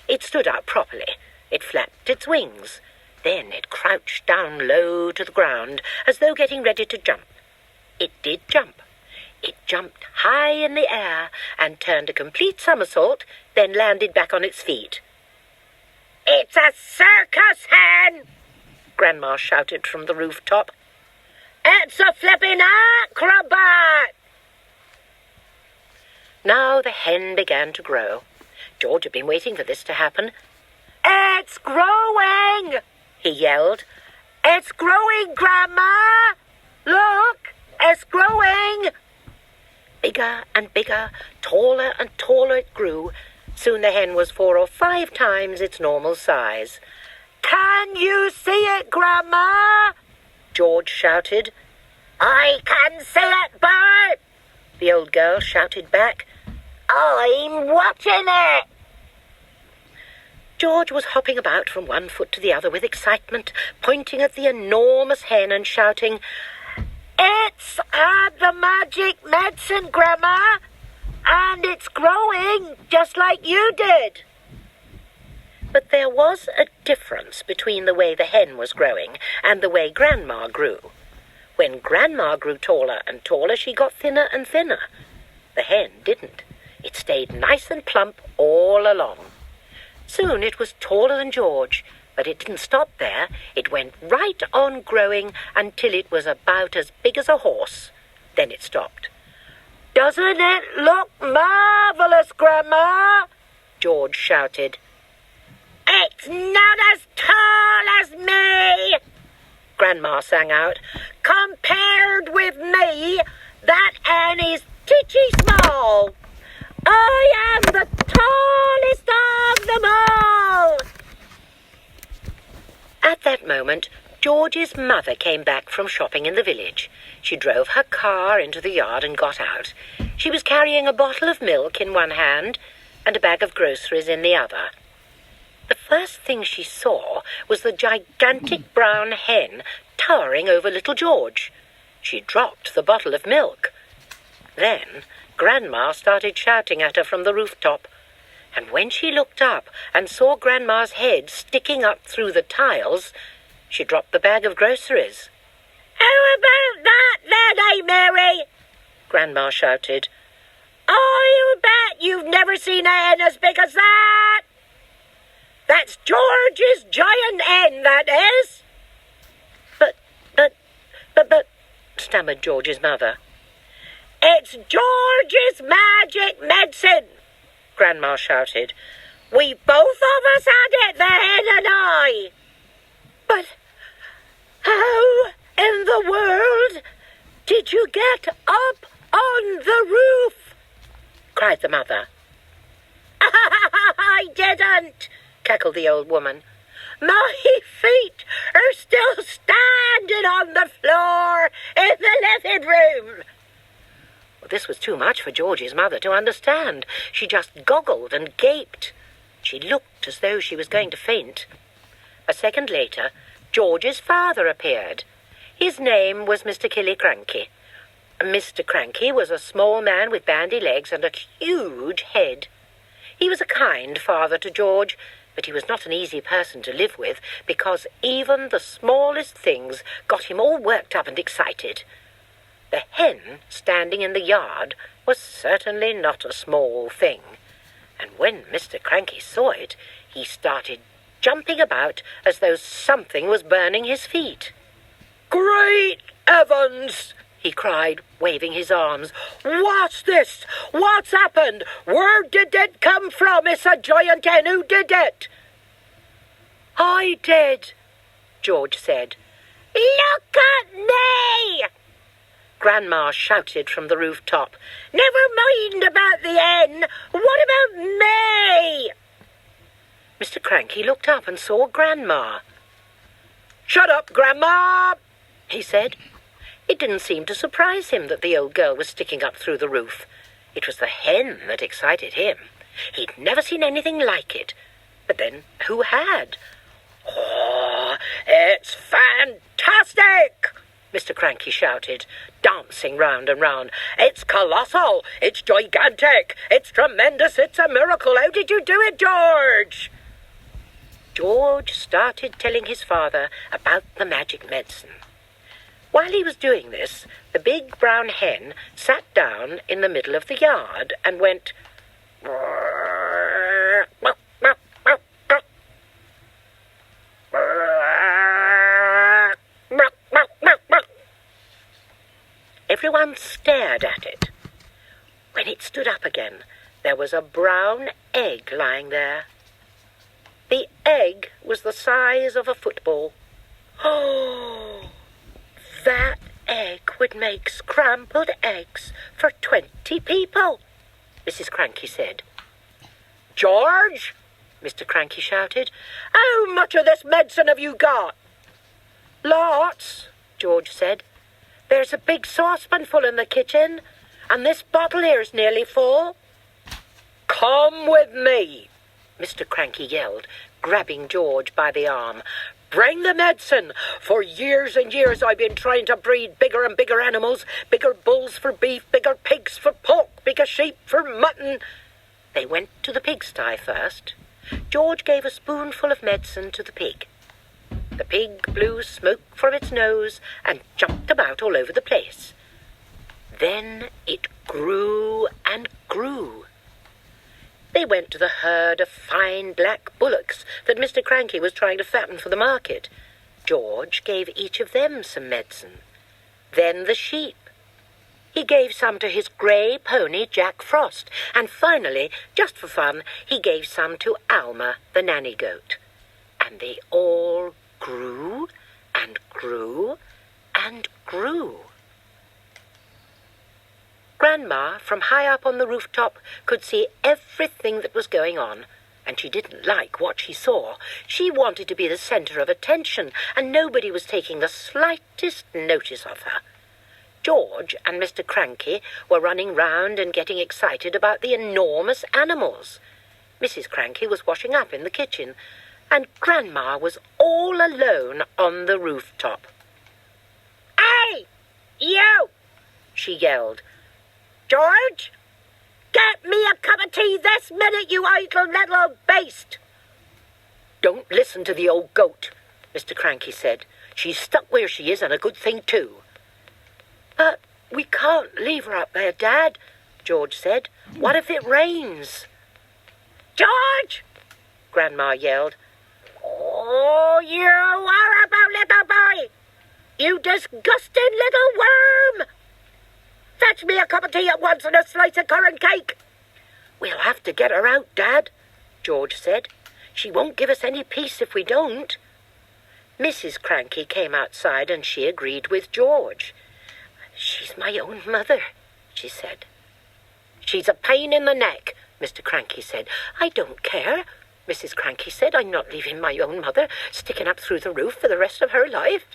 It stood up properly. It flapped its wings. Then it crouched down low to the ground, as though getting ready to jump. It did jump. It jumped high in the air and turned a complete somersault, then landed back on its feet. "It's a circus hen!" Grandma shouted from the rooftop. "It's a flipping acrobat!" Now the hen began to grow. George had been waiting for this to happen. "It's growing!" he yelled. "It's growing, Grandma! Look, it's growing!" Bigger and bigger, taller and taller it grew. Soon the hen was 4 or 5 times its normal size. "Can you see it, Grandma?" George shouted. "I can see it, Bert!" the old girl shouted back. "I'm watching it!" George was hopping about from one foot to the other with excitement, pointing at the enormous hen and shouting, "It's had the magic medicine, Grandma, and it's growing just like you did." But there was a difference between the way the hen was growing and the way Grandma grew. When Grandma grew taller and taller, she got thinner and thinner. The hen didn't. It stayed nice and plump all along. Soon it was taller than George, but it didn't stop there. It went right on growing until it was about as big as a horse. Then it stopped. "Doesn't it look marvellous, Grandma?" George shouted. "It's not as tall as me," Grandma sang out. "Compared with me, that hen is titchy small. I am the tallest of them all." At that moment, George's mother came back from shopping in the village. She drove her car into the yard and got out. She was carrying a bottle of milk in one hand and a bag of groceries in the other. The first thing she saw was the gigantic brown hen towering over little George. She dropped the bottle of milk. Then Grandma started shouting at her from the rooftop, and when she looked up and saw Grandma's head sticking up through the tiles, she dropped the bag of groceries. "How about that then, eh, Mary?" Grandma shouted. "I'll bet you've never seen a hen as big as that. That's George's giant hen, that is." But, stammered George's mother. "It's George's magic medicine," Grandma shouted. "We both of us had it, the hen and I." "But how in the world did you get up on the roof?" cried the mother. "I didn't," cackled the old woman. "My feet are still standing on the floor in the living room." Well, this was too much for George's mother to understand. She just goggled and gaped. She looked as though she was going to faint. A second later, George's father appeared. His name was Mr. Killiecrankie. Mr. Cranky was a small man with bandy legs and a huge head. He was a kind father to George, but he was not an easy person to live with, because even the smallest things got him all worked up and excited. The hen standing in the yard was certainly not a small thing, and when Mr. Cranky saw it, he started jumping about as though something was burning his feet. "Great heavens!" he cried, waving his arms. "What's this? What's happened? Where did it come from? It's a giant hen. Who did it?" "I did," George said. "Look at me!" Grandma shouted from the rooftop. "Never mind about the hen. What about me?" Mr. Cranky looked up and saw Grandma. "Shut up, Grandma," he said. It didn't seem to surprise him that the old girl was sticking up through the roof. It was the hen that excited him. He'd never seen anything like it. But then, who had? "Oh, it's fantastic!" Mr. Cranky shouted, dancing round and round. "It's colossal! It's gigantic! It's tremendous! It's a miracle! How did you do it, George?" George started telling his father about the magic medicine. While he was doing this, the big brown hen sat down in the middle of the yard and went, Everyone stared at it. When it stood up again, there was a brown egg lying there. The egg was the size of a football. "Oh, that egg would make scrambled eggs for 20 people," Mrs. Cranky said. "George," Mr. Cranky shouted, "how much of this medicine have you got?" "Lots," George said. "There's a big saucepan full in the kitchen, and this bottle here's nearly full." "Come with me," Mr. Cranky yelled, grabbing George by the arm. "Bring the medicine. For years and years I've been trying to breed bigger and bigger animals, bigger bulls for beef, bigger pigs for pork, bigger sheep for mutton." They went to the pigsty first. George gave a spoonful of medicine to the pig. The pig blew smoke from its nose and jumped about all over the place. Then it grew and grew. They went to the herd of fine black bullocks that Mr. Cranky was trying to fatten for the market. George gave each of them some medicine. Then the sheep. He gave some to his grey pony, Jack Frost, and finally, just for fun, he gave some to Alma, the nanny goat. And they all grew and grew and grew. Grandma, from high up on the rooftop, could see everything that was going on, and she didn't like what she saw. She wanted to be the centre of attention, and nobody was taking the slightest notice of her. George and Mr. Cranky were running round and getting excited about the enormous animals. Mrs. Cranky was washing up in the kitchen, and Grandma was all alone on the rooftop. "Hey, you!" she yelled. "George, get me a cup of tea this minute, you idle little beast!" "Don't listen to the old goat," Mr. Cranky said. "She's stuck where she is, and a good thing too." "But we can't leave her up there, Dad," George said. "What if it rains?" "George!" Grandma yelled. "Oh, you horrible little boy! You disgusting little worm! Fetch me a cup of tea at once and a slice of currant cake." "We'll have to get her out, Dad," George said. "She won't give us any peace if we don't." Mrs. Cranky came outside and she agreed with George. "She's my own mother," she said. "She's a pain in the neck," Mr. Cranky said. "I don't care," Mrs. Cranky said. "I'm not leaving my own mother sticking up through the roof for the rest of her life."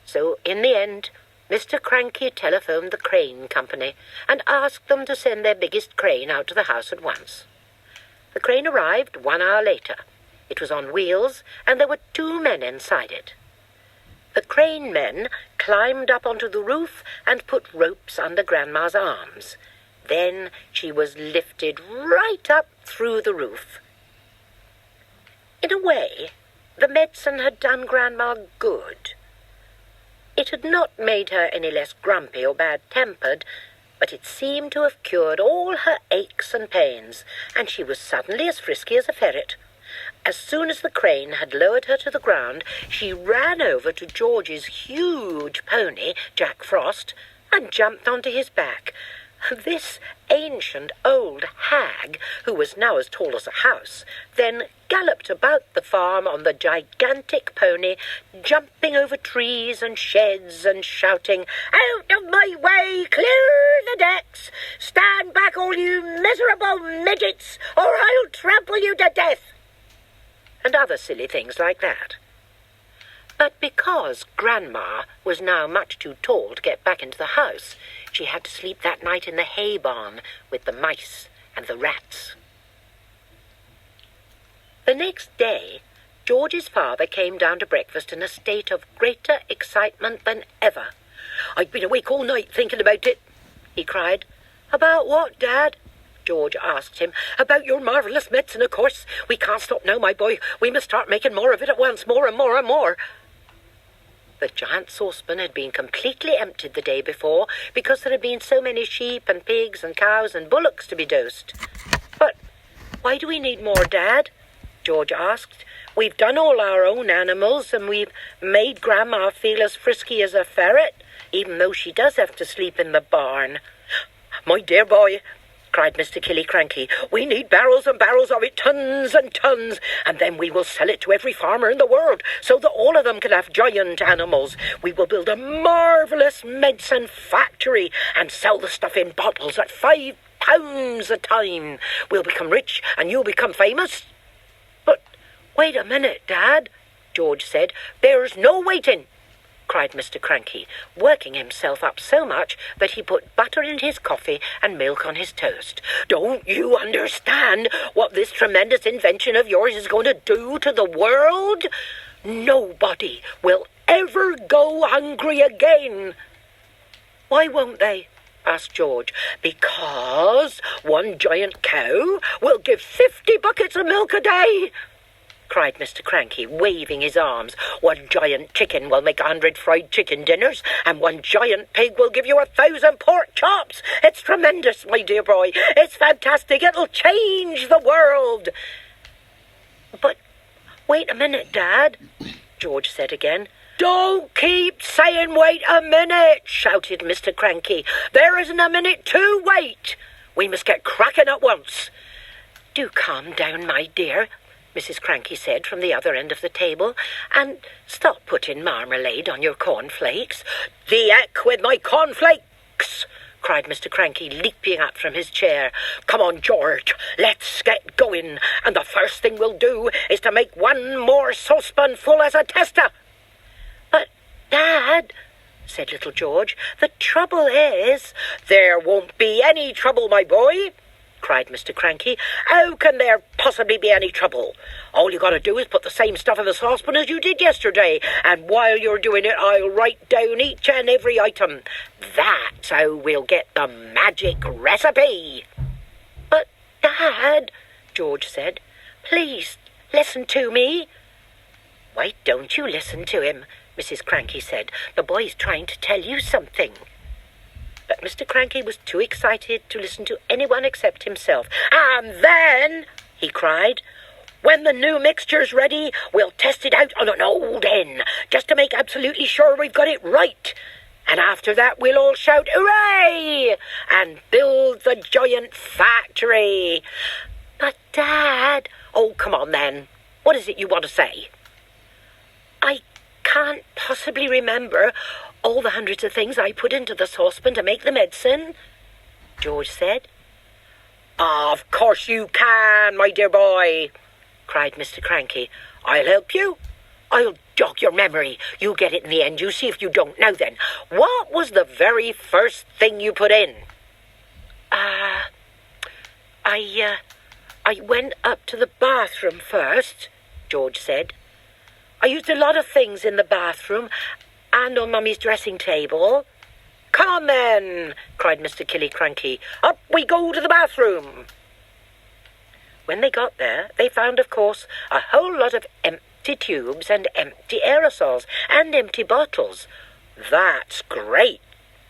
So, in the end, Mr. Cranky telephoned the crane company and asked them to send their biggest crane out to the house at once. The crane arrived 1 hour later. It was on wheels, and there were 2 men inside it. the crane men climbed up onto the roof and put ropes under Grandma's arms. Then she was lifted right up through the roof. In a way, the medicine had done Grandma good. It had not made her any less grumpy or bad-tempered, but it seemed to have cured all her aches and pains, and she was suddenly as frisky as a ferret. As soon as the crane had lowered her to the ground, she ran over to George's huge pony, Jack Frost, and jumped onto his back. This ancient old hag, who was now as tall as a house, then galloped about the farm on the gigantic pony, jumping over trees and sheds and shouting, "Out of my way! Clear the decks! Stand back, all you miserable midgets, or I'll trample you to death!" and other silly things like that. But because Grandma was now much too tall to get back into the house, she had to sleep that night in the hay barn with the mice and the rats. The next day, George's father came down to breakfast in a state of greater excitement than ever. "I've been awake all night thinking about it," he cried. "About what, Dad?" George asked him. "About your marvellous medicine, of course. We can't stop now, my boy. We must start making more of it at once, more and more and more." The giant saucepan had been completely emptied the day before because there had been so many sheep and pigs and cows and bullocks to be dosed. "But why do we need more, Dad?" George asked. "We've done all our own animals, and we've made Grandma feel as frisky as a ferret, even though she does have to sleep in the barn." "My dear boy," cried Mr. Killiecranky, "we need barrels and barrels of it, tons and tons, and then we will sell it to every farmer in the world, so that all of them can have giant animals. We will build a marvellous medicine factory and sell the stuff in bottles at £5 a time. We'll become rich, and you'll become famous." "But wait a minute, Dad," George said. "There's no waiting," cried Mr. Cranky, working himself up so much that he put butter in his coffee and milk on his toast. "Don't you understand what this tremendous invention of yours is going to do to the world? Nobody will ever go hungry again." "Why won't they?" asked George. "Because one giant cow will give 50 buckets of milk a day," cried Mr. Cranky, waving his arms. "One giant chicken will make 100 fried chicken dinners, and one giant pig will give you 1,000 pork chops. It's tremendous, my dear boy. It's fantastic. It'll change the world." "But wait a minute, Dad," George said again. "Don't keep saying wait a minute," shouted Mr. Cranky. "There isn't a minute to wait. We must get cracking at once." "Do calm down, my dear," Mrs. Cranky said from the other end of the table, "and stop putting marmalade on your cornflakes." "The heck with my cornflakes!" cried Mr. Cranky, leaping up from his chair. "Come on, George, let's get going, and the first thing we'll do is to make one more saucepan full as a tester." "But, Dad," said little George, "the trouble is—" "There won't be any trouble, my boy," cried Mr. Cranky. "How can there possibly be any trouble? All you got to do is put the same stuff in the saucepan as you did yesterday, and while you're doing it, I'll write down each and every item. That's how we'll get the magic recipe." "But, Dad," George said, "please listen to me." "Why don't you listen to him?" Mrs. Cranky said. "The boy's trying to tell you something." But Mr. Cranky was too excited to listen to anyone except himself. "And then," he cried, "when the new mixture's ready, we'll test it out on an old hen, just to make absolutely sure we've got it right. And after that, we'll all shout, 'Hooray!' and build the giant factory." "But, Dad—" "Oh, come on then. What is it you want to say?" "I can't possibly remember all the hundreds of things I put into the saucepan to make the medicine," George said. "Of course you can, my dear boy," cried Mr. Cranky. "I'll help you. I'll jog your memory. You get it in the end. You see if you don't. Now then, what was the very first thing you put in?" I went up to the bathroom first," George said. "I used a lot of things in the bathroom, and on Mummy's dressing table. Come on then, cried Mr. Killiecranky. Up we go to the bathroom. When they got there, they found, of course, a whole lot of empty tubes and empty aerosols and empty bottles. That's great,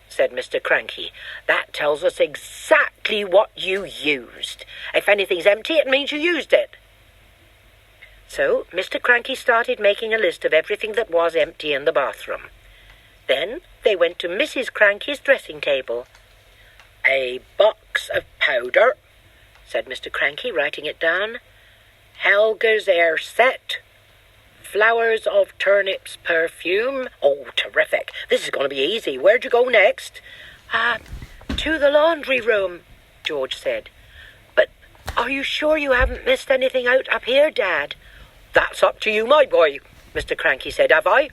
said Mr. Cranky. That tells us exactly what you used. If anything's empty, it means you used it. So Mr. Cranky started making a list of everything that was empty in the bathroom. Then they went to Mrs. Cranky's dressing table. A box of powder, said Mr. Cranky, writing it down. Helga's air set. Flowers of turnips perfume. Oh, terrific. This is going to be easy. Where'd you go next? To the laundry room, George said. But are you sure you haven't missed anything out up here, Dad? That's up to you, my boy, Mr. Cranky said. Have I?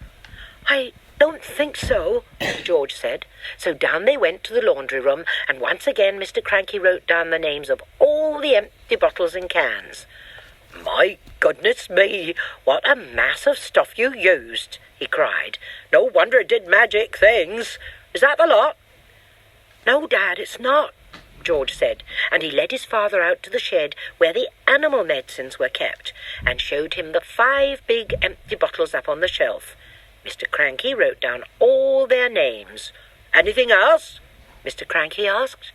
I don't think so, George said. So down they went to the laundry room, and once again Mr. Cranky wrote down the names of all the empty bottles and cans. My goodness me, what a mass of stuff you used, he cried. No wonder it did magic things. Is that the lot? No, Dad, it's not, George said, and he led his father out to the shed where the animal medicines were kept, and showed him the 5 big empty bottles up on the shelf. Mr. Cranky wrote down all their names. Anything else? Mr. Cranky asked.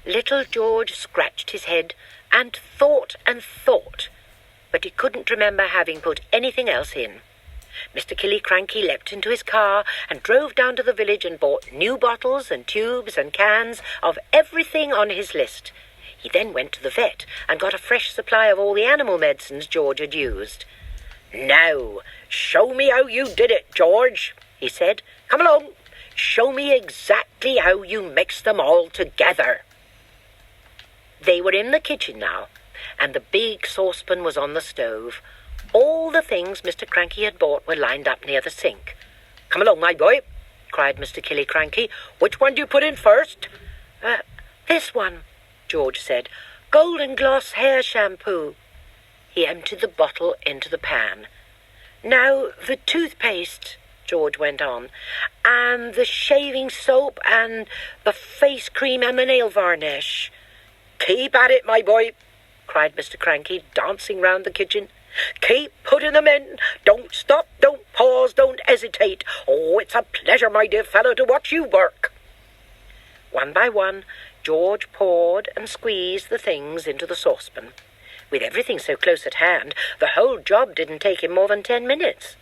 Little George scratched his head and thought, but he couldn't remember having put anything else in. Mr. Killiecranky leapt into his car and drove down to the village and bought new bottles and tubes and cans of everything on his list. He then went to the vet and got a fresh supply of all the animal medicines George had used. Now, show me how you did it, George, he said. Come along, show me exactly how you mixed them all together. They were in the kitchen now, and the big saucepan was on the stove. All the things Mr. Cranky had bought were lined up near the sink. Come along, my boy, cried Mr. Killiecranky. Which one do you put in first? This one, George said. Golden Gloss hair shampoo. He emptied the bottle into the pan. Now the toothpaste, George went on, and the shaving soap and the face cream and the nail varnish. Keep at it, my boy, cried Mr. Cranky, dancing round the kitchen. Keep putting them in. Don't stop, don't pause, don't hesitate. Oh, it's a pleasure, my dear fellow, to watch you work. One by one, George poured and squeezed the things into the saucepan. With everything so close at hand, the whole job didn't take him more than 10 minutes.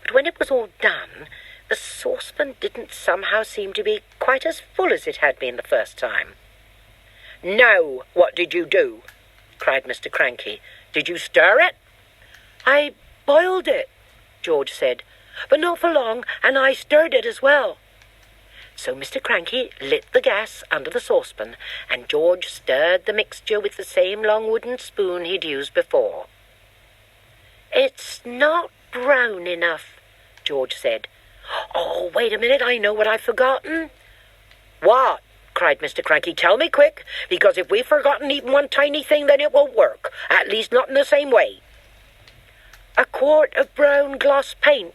But when it was all done, the saucepan didn't somehow seem to be quite as full as it had been the first time. Now, what did you do? Cried Mr. Cranky. Did you stir it? I boiled it, George said, but not for long, and I stirred it as well. So Mr. Cranky lit the gas under the saucepan, and George stirred the mixture with the same long wooden spoon he'd used before. It's not brown enough, George said. Oh, wait a minute, I know what I've forgotten. What? Cried Mr. Cranky. Tell me quick, because if we've forgotten even one tiny thing, then it won't work, at least not in the same way. A quart of brown gloss paint,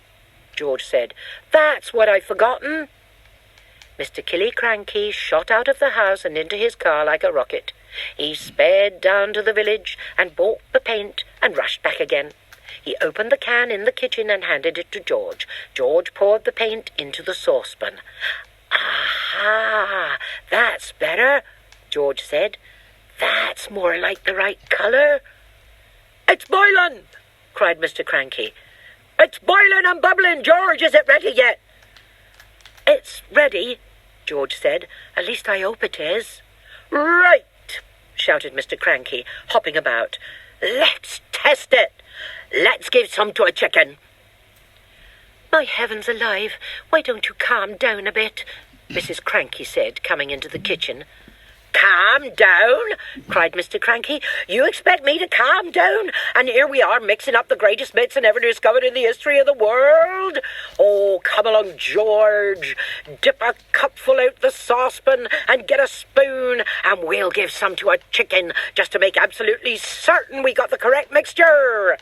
George said. That's what I've forgotten. Mr. Killiecranky shot out of the house and into his car like a rocket. He sped down to the village and bought the paint and rushed back again. He opened the can in the kitchen and handed it to George. George poured the paint into the saucepan. Aha! That's better, George said. That's more like the right colour. It's boiling! Cried Mr. Cranky. It's boiling and bubbling, George. Is it ready yet? It's ready, George said. At least I hope it is. Right, shouted Mr. Cranky, hopping about. Let's test it. Let's give some to a chicken. My heavens alive, why don't you calm down a bit? Mrs. Cranky said, coming into the kitchen. Calm down? Cried Mr. Cranky. You expect me to calm down? And here we are mixing up the greatest medicine ever discovered in the history of the world. Oh, come along, George. Dip a cupful out the saucepan and get a spoon, and we'll give some to a chicken just to make absolutely certain we got the correct mixture.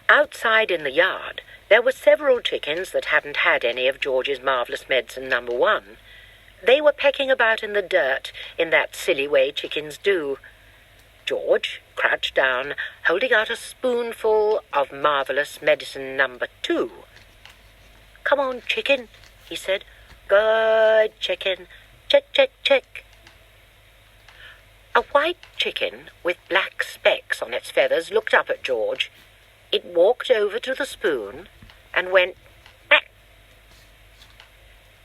Outside in the yard, There were several chickens that hadn't had any of George's marvellous medicine number 1. They were pecking about in the dirt in that silly way chickens do. George crouched down, holding out a spoonful of marvellous medicine number 2. "Come on, chicken," he said. "Good chicken. Check, check, check." A white chicken with black specks on its feathers looked up at George. It walked over to the spoon and went quack.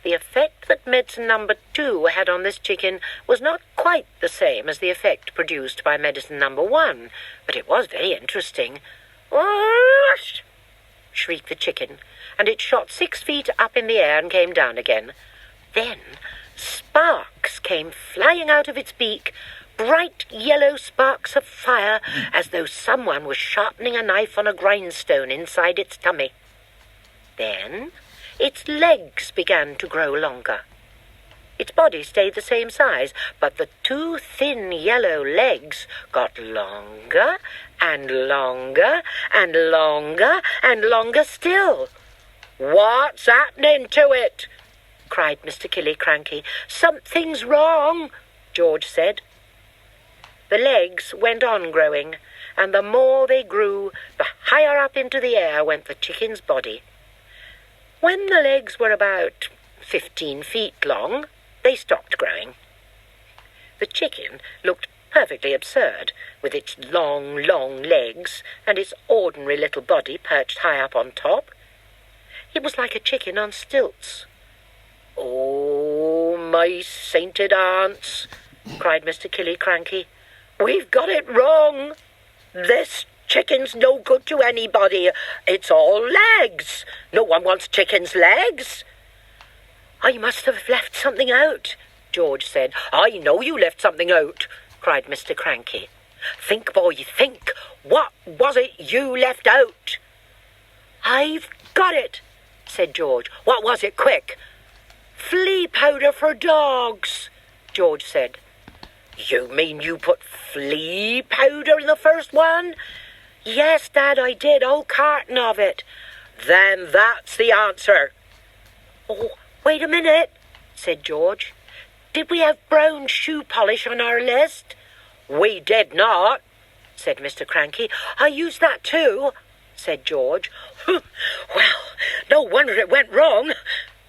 The effect that medicine number 2 had on this chicken was not quite the same as the effect produced by medicine number 1, but it was very interesting. "Whoosh!" shrieked the chicken, and it shot 6 feet up in the air and came down again. Then sparks came flying out of its beak, bright yellow sparks of fire, as though someone was sharpening a knife on a grindstone inside its tummy. Then its legs began to grow longer. Its body stayed the same size, but the 2 thin yellow legs got longer and longer and longer and longer still. "What's happening to it?" cried Mr. Killiecranky. "Something's wrong," George said. The legs went on growing, and the more they grew, the higher up into the air went the chicken's body. When the legs were about 15 feet long, they stopped growing. The chicken looked perfectly absurd, with its long, long legs and its ordinary little body perched high up on top. It was like a chicken on stilts. "Oh, my sainted aunts," cried Mr. Killiecranky. "We've got it wrong. This chicken's no good to anybody. It's all legs. No one wants chicken's legs." "I must have left something out," George said. "I know you left something out," cried Mr. Cranky. "Think, boy, think. What was it you left out?" "I've got it," said George. "What was it? Quick." "Flea powder for dogs," George said. "You mean you put flea powder in the first one?" "Yes, Dad, I did. A whole carton of it." "Then that's the answer." "Oh, wait a minute," said George. "Did we have brown shoe polish on our list?" "We did not," said Mr. Cranky. "I used that too," said George. "Well, no wonder it went wrong,"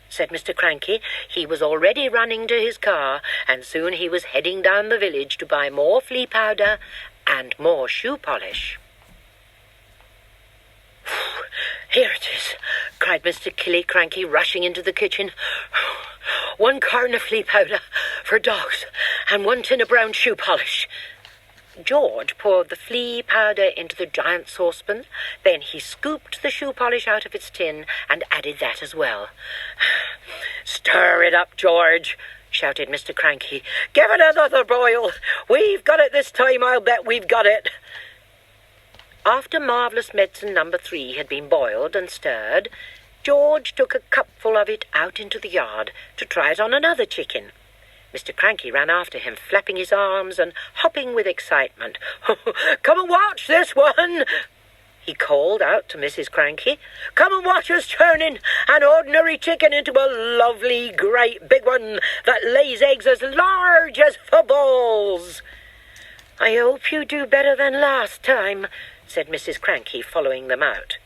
said Mr. Cranky. He was already running to his car, and soon he was heading down the village to buy more flea powder and more shoe polish. "Here it is," cried Mr. Killiecranky, rushing into the kitchen. "1 carton of flea powder for dogs and 1 tin of brown shoe polish." George poured the flea powder into the giant saucepan. Then he scooped the shoe polish out of its tin and added that as well. "Stir it up, George," shouted Mr. Cranky. "Give it another boil. We've got it this time, I'll bet we've got it." After Marvellous Medicine number 3 had been boiled and stirred, George took a cupful of it out into the yard to try it on another chicken. Mr. Cranky ran after him, flapping his arms and hopping with excitement. "Come and watch this one," he called out to Mrs. Cranky. "Come and watch us turning an ordinary chicken into a lovely, great big one that lays eggs as large as footballs." "I hope you do better than last time," said Mrs. Cranky, following them out.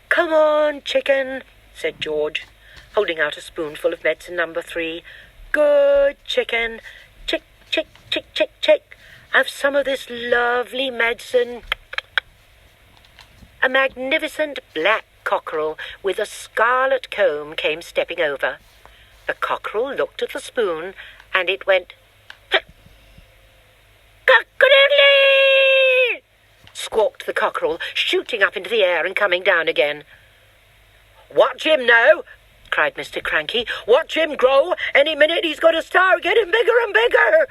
"Come on, chicken," said George, holding out a spoonful of medicine number 3. "Good chicken. Chick, chick, chick, chick, chick. Have some of this lovely medicine." A magnificent black cockerel with a scarlet comb came stepping over. The cockerel looked at the spoon, and it went, "Cock-a-doodle-dee!" squawked the cockerel, shooting up into the air and coming down again. "Watch him now!" cried Mr. Cranky. "Watch him grow. Any minute he's going to start getting bigger and bigger."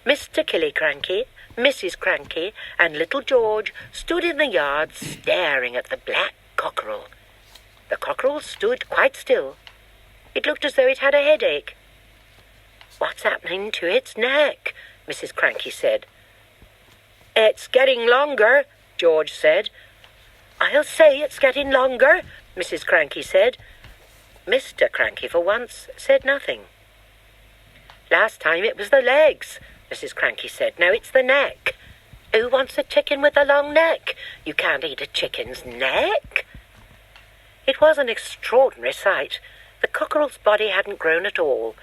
Mr. Killiecranky, Mrs. Cranky, and little George stood in the yard staring at the black cockerel. The cockerel stood quite still. It looked as though it had a headache. "What's happening to its neck?" Mrs. Cranky said. "It's getting longer," George said. "I'll say it's getting longer," Mrs. Cranky said. Mr. Cranky, for once, said nothing. "Last time it was the legs," Mrs. Cranky said. "Now it's the neck. Who wants a chicken with a long neck? You can't eat a chicken's neck." It was an extraordinary sight. The cockerel's body hadn't grown at all,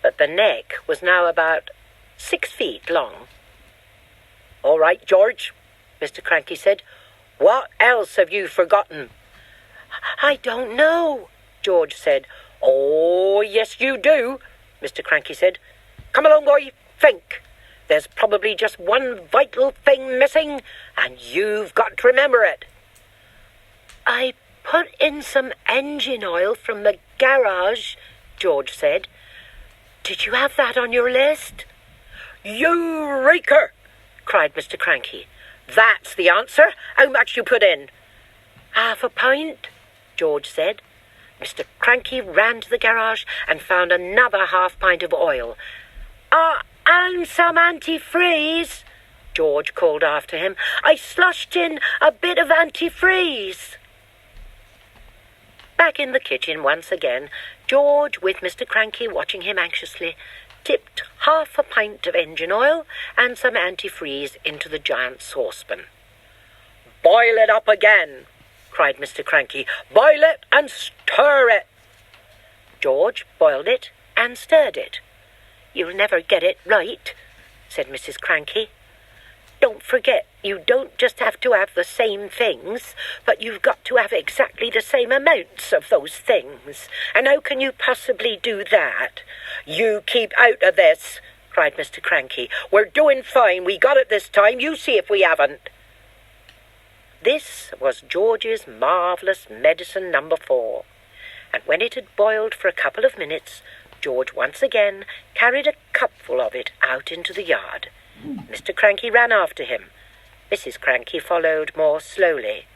but the neck was now about 6 feet long. "All right, George," Mr. Cranky said. "What else have you forgotten?" "I don't know," George said. "Oh, yes, you do," Mr. Cranky said. "Come along, boy, think. There's probably just one vital thing missing, and you've got to remember it." "I put in some engine oil from the garage," George said. "Did you have that on your list?" "Eureka!" cried Mr. Cranky. "That's the answer. How much you put in?" "Half a pint," George said. Mr. Cranky ran to the garage and found another half pint of oil. "And some antifreeze," George called after him. "I sloshed in a bit of antifreeze." Back in the kitchen once again, George, with Mr. Cranky watching him anxiously, tipped half a pint of engine oil and some antifreeze into the giant saucepan. "Boil it up again," cried Mr. Cranky. "Boil it and stir it." George boiled it and stirred it. "You'll never get it right," said Mrs. Cranky. "Don't forget, you don't just have to have the same things, but you've got to have exactly the same amounts of those things. And how can you possibly do that?" "You keep out of this," cried Mr. Cranky. "We're doing fine. We got it this time. You see if we haven't." This was George's marvellous medicine number 4, and when it had boiled for a couple of minutes, George once again carried a cupful of it out into the yard. Mr. Cranky ran after him. Mrs. Cranky followed more slowly.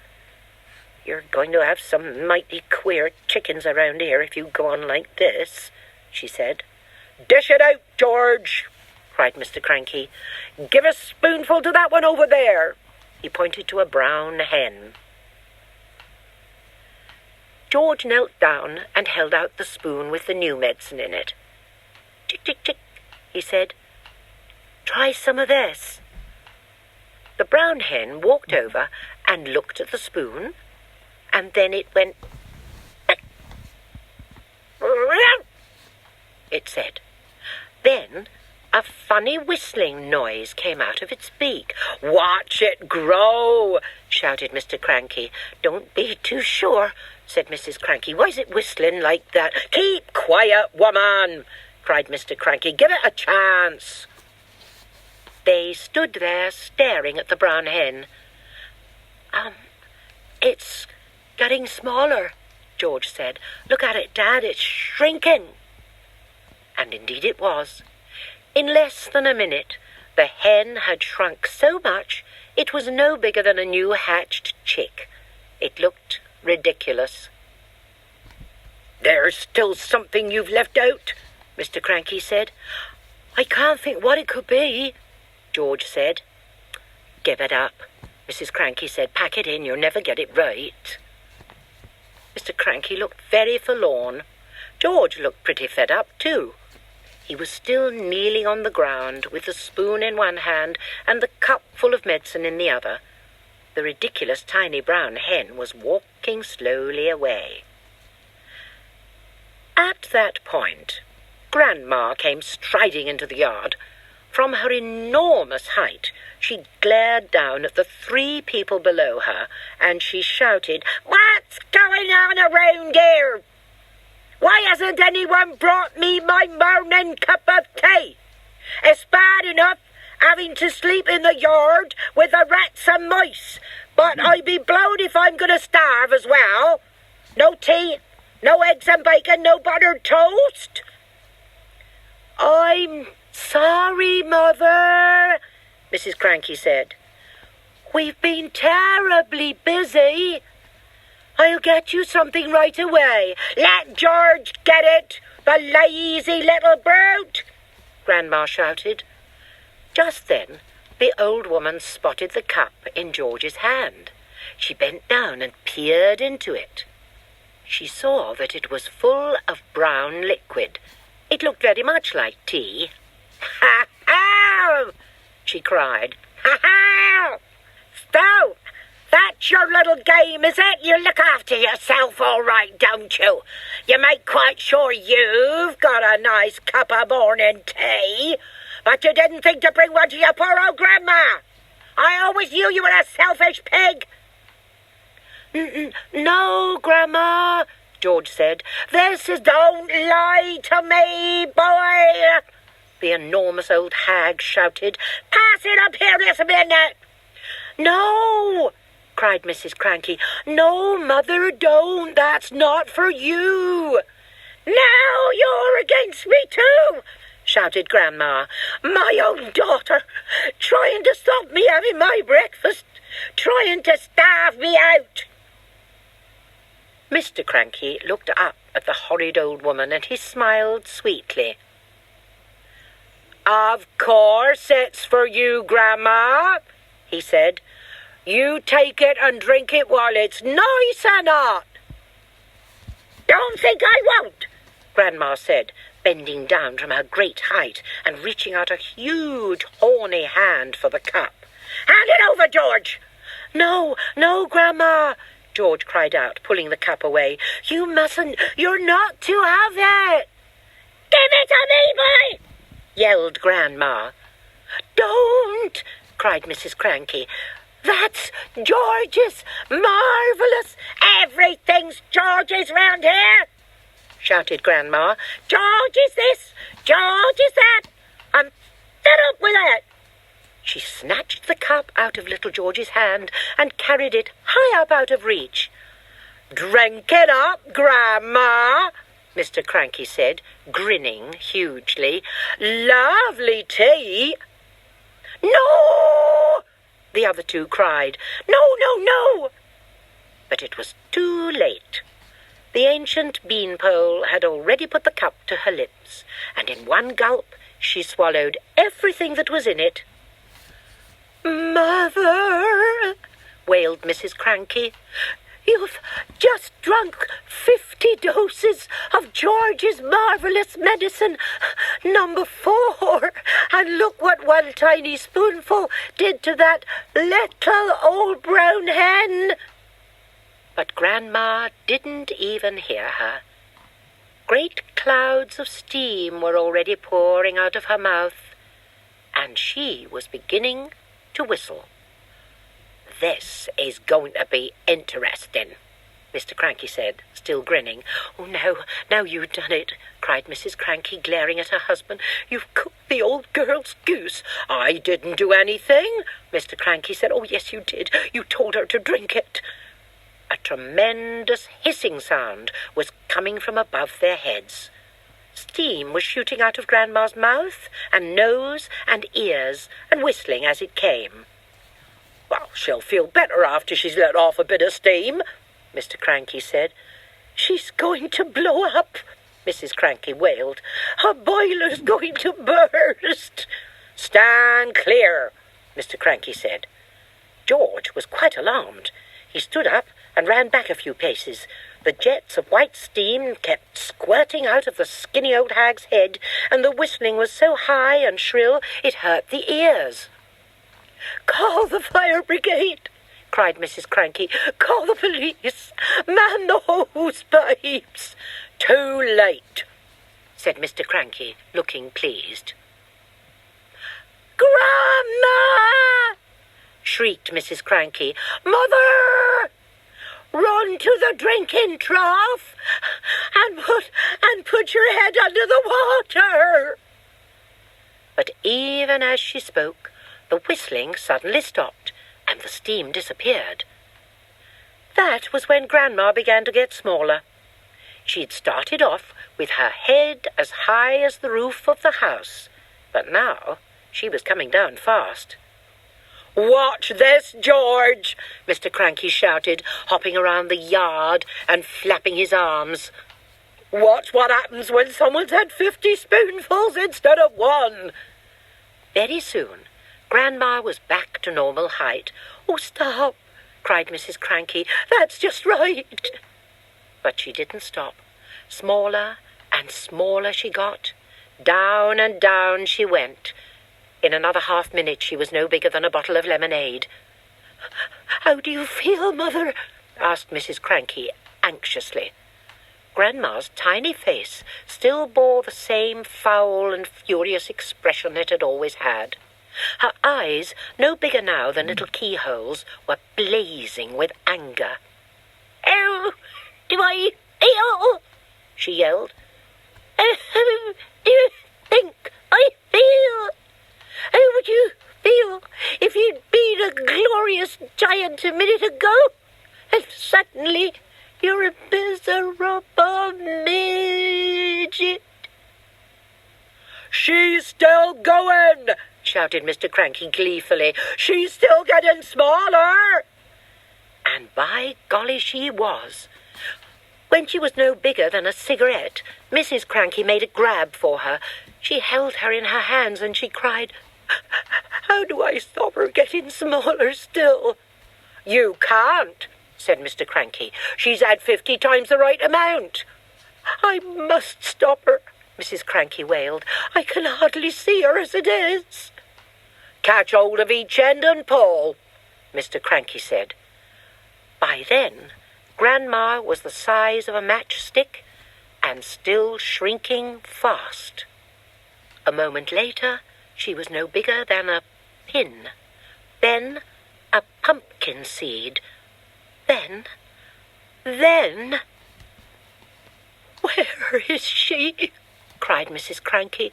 "You're going to have some mighty queer chickens around here if you go on like this," she said. "Dish it out, George," cried Mr. Cranky. "Give a spoonful to that one over there." He pointed to a brown hen. George knelt down and held out the spoon with the new medicine in it. "Chick, chick, chick," he said. "Try some of this." The brown hen walked over and looked at the spoon, and then it went, it said. Then a funny whistling noise came out of its beak. "Watch it grow," shouted Mr. Cranky. "Don't be too sure," said Mrs. Cranky. "Why's it whistling like that?" "Keep quiet, woman," cried Mr. Cranky. "Give it a chance." They stood there staring at the brown hen. It's getting smaller," George said. "Look at it, Dad, it's shrinking." And indeed it was. In less than a minute, the hen had shrunk so much it was no bigger than a new hatched chick. It looked ridiculous. "There's still something you've left out," Mr. Cranky said. "I can't think what it could be," George said. "Give it up," Mrs. Cranky said. "Pack it in, you'll never get it right." Mr. Cranky looked very forlorn. George looked pretty fed up, too. He was still kneeling on the ground with the spoon in one hand and the cup full of medicine in the other. The ridiculous tiny brown hen was walking slowly away. At that point, Grandma came striding into the yard. From her enormous height, she glared down at the 3 people below her, and she shouted, "What's going on around here? Why hasn't anyone brought me my morning cup of tea? It's bad enough having to sleep in the yard with the rats and mice, but I'd be blowed if I'm going to starve as well. No tea, no eggs and bacon, no buttered toast." "I'm sorry, Mother," Mrs. Cranky said. "We've been terribly busy. I'll get you something right away." "Let George get it, the lazy little brute!" Grandma shouted. Just then, the old woman spotted the cup in George's hand. She bent down and peered into it. She saw that it was full of brown liquid. It looked very much like tea. "Ha ha!" she cried. "Ha ha! So, that's your little game, is it? You look after yourself all right, don't you? You make quite sure you've got a nice cup of morning tea, but you didn't think to bring one to your poor old grandma. I always knew you were a selfish pig." "No, Grandma," George said. "Don't lie to me, boy," the enormous old hag shouted. "Pass it up here this minute." "No," cried Mrs. Cranky. "No, Mother, don't. That's not for you." "Now you're against me too," shouted Grandma. "My own daughter, trying to stop me having my breakfast, trying to starve me out." Mr. Cranky looked up at the horrid old woman, and he smiled sweetly. "Of course it's for you, Grandma," he said. "You take it and drink it while it's nice and hot." "Don't think I won't," Grandma said, bending down from her great height and reaching out a huge horny hand for the cup. "Hand it over, George." "No, no, Grandma," George cried out, pulling the cup away. "You mustn't. You're not to have it." "Give it to me, boy!" yelled Grandma. "Don't!" cried Mrs. Cranky. "That's George's. Marvellous. Everything's George's round here," shouted Grandma. "George is this, George is that. I'm fed up with it." She snatched the cup out of little George's hand and carried it high up out of reach. "Drink it up, Grandma," Mr. Cranky said, grinning hugely. "Lovely tea." "No!" the other two cried. "No, no, no!" But it was too late. The ancient beanpole had already put the cup to her lips, and in one gulp she swallowed everything that was in it. "Mother," wailed Mrs. Cranky, "you've just drunk 50 doses of George's marvellous medicine, number 4, and look what one tiny spoonful did to that little old brown hen." But Grandma didn't even hear her. Great clouds of steam were already pouring out of her mouth, and she was beginning to whistle. "This is going to be interesting," Mr. Cranky said, still grinning. "Oh, no, now you've done it," cried Mrs. Cranky, glaring at her husband. "You've cooked the old girl's goose." "I didn't do anything," Mr. Cranky said. "Oh, yes, you did. You told her to drink it." A tremendous hissing sound was coming from above their heads. Steam was shooting out of Grandma's mouth and nose and ears, and whistling as it came. "Well, she'll feel better after she's let off a bit of steam," Mr. Cranky said. "She's going to blow up," Mrs. Cranky wailed. "Her boiler's going to burst." "Stand clear," Mr. Cranky said. George was quite alarmed. He stood up and ran back a few paces. The jets of white steam kept squirting out of the skinny old hag's head, and the whistling was so high and shrill it hurt the ears. "Call the fire brigade," cried Mrs. Cranky. "Call the police. Man the hose pipes." "Too late," said Mr. Cranky, looking pleased. "Grandma!" shrieked Mrs. Cranky. "Mother! Run to the drinking trough and put your head under the water." But even as she spoke, the whistling suddenly stopped, and the steam disappeared. That was when Grandma began to get smaller. She'd started off with her head as high as the roof of the house, but now she was coming down fast. "Watch this, George!" Mr. Cranky shouted, hopping around the yard and flapping his arms. "Watch what happens when someone's had 50 spoonfuls instead of 1. Very soon, Grandma was back to normal height. "Oh, stop!" cried Mrs. Cranky. "That's just right." But she didn't stop. Smaller and smaller she got. Down and down she went. In another half-minute she was no bigger than a bottle of lemonade. "How do you feel, Mother?" asked Mrs. Cranky anxiously. Grandma's tiny face still bore the same foul and furious expression it had always had. Her eyes, no bigger now than little keyholes, were blazing with anger. "Oh, do I feel?" she yelled. "Oh, do you think I feel? How would you feel if you'd been a glorious giant a minute ago, and suddenly you're a miserable midget?" "She's still going!" shouted Mr. Cranky gleefully. "She's still getting smaller!" And by golly she was. When she was no bigger than a cigarette, Mrs. Cranky made a grab for her. She held her in her hands and she cried, "How do I stop her getting smaller still?" "You can't," said Mr. Cranky. "She's had 50 times the right amount." "I must stop her," Mrs. Cranky wailed. "I can hardly see her as it is." "Catch hold of each end and pull," Mr. Cranky said. By then, Grandma was the size of a matchstick and still shrinking fast. A moment later, she was no bigger than a pin, then a pumpkin seed, then... "Where is she?" cried Mrs. Cranky.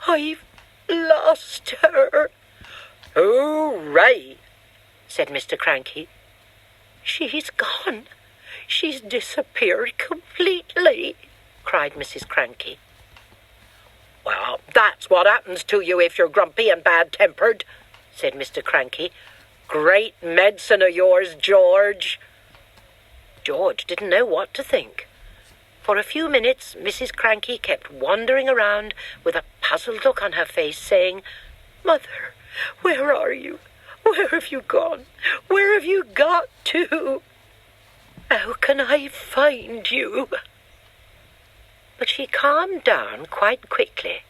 "I've lost her." "Hooray!" said Mr. Cranky. "She's gone. She's disappeared completely," cried Mrs. Cranky. "Well, that's what happens to you if you're grumpy and bad-tempered," said Mr. Cranky. "Great medicine of yours, George." George didn't know what to think. For a few minutes, Mrs. Cranky kept wandering around with a puzzled look on her face, saying, "Mother, where are you? Where have you gone? Where have you got to? How can I find you?" But she calmed down quite quickly,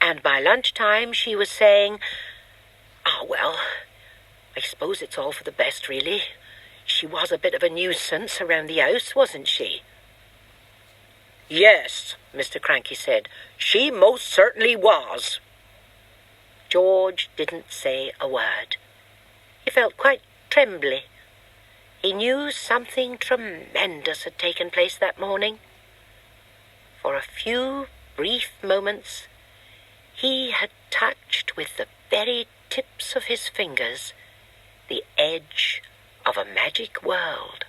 and by lunchtime she was saying, Well, I suppose it's all for the best, really. She was a bit of a nuisance around the house, wasn't she?" "Yes," Mr. Cranky said. "She most certainly was." George didn't say a word. He felt quite trembly. He knew something tremendous had taken place that morning. For a few brief moments, he had touched with the very tips of his fingers the edge of a magic world.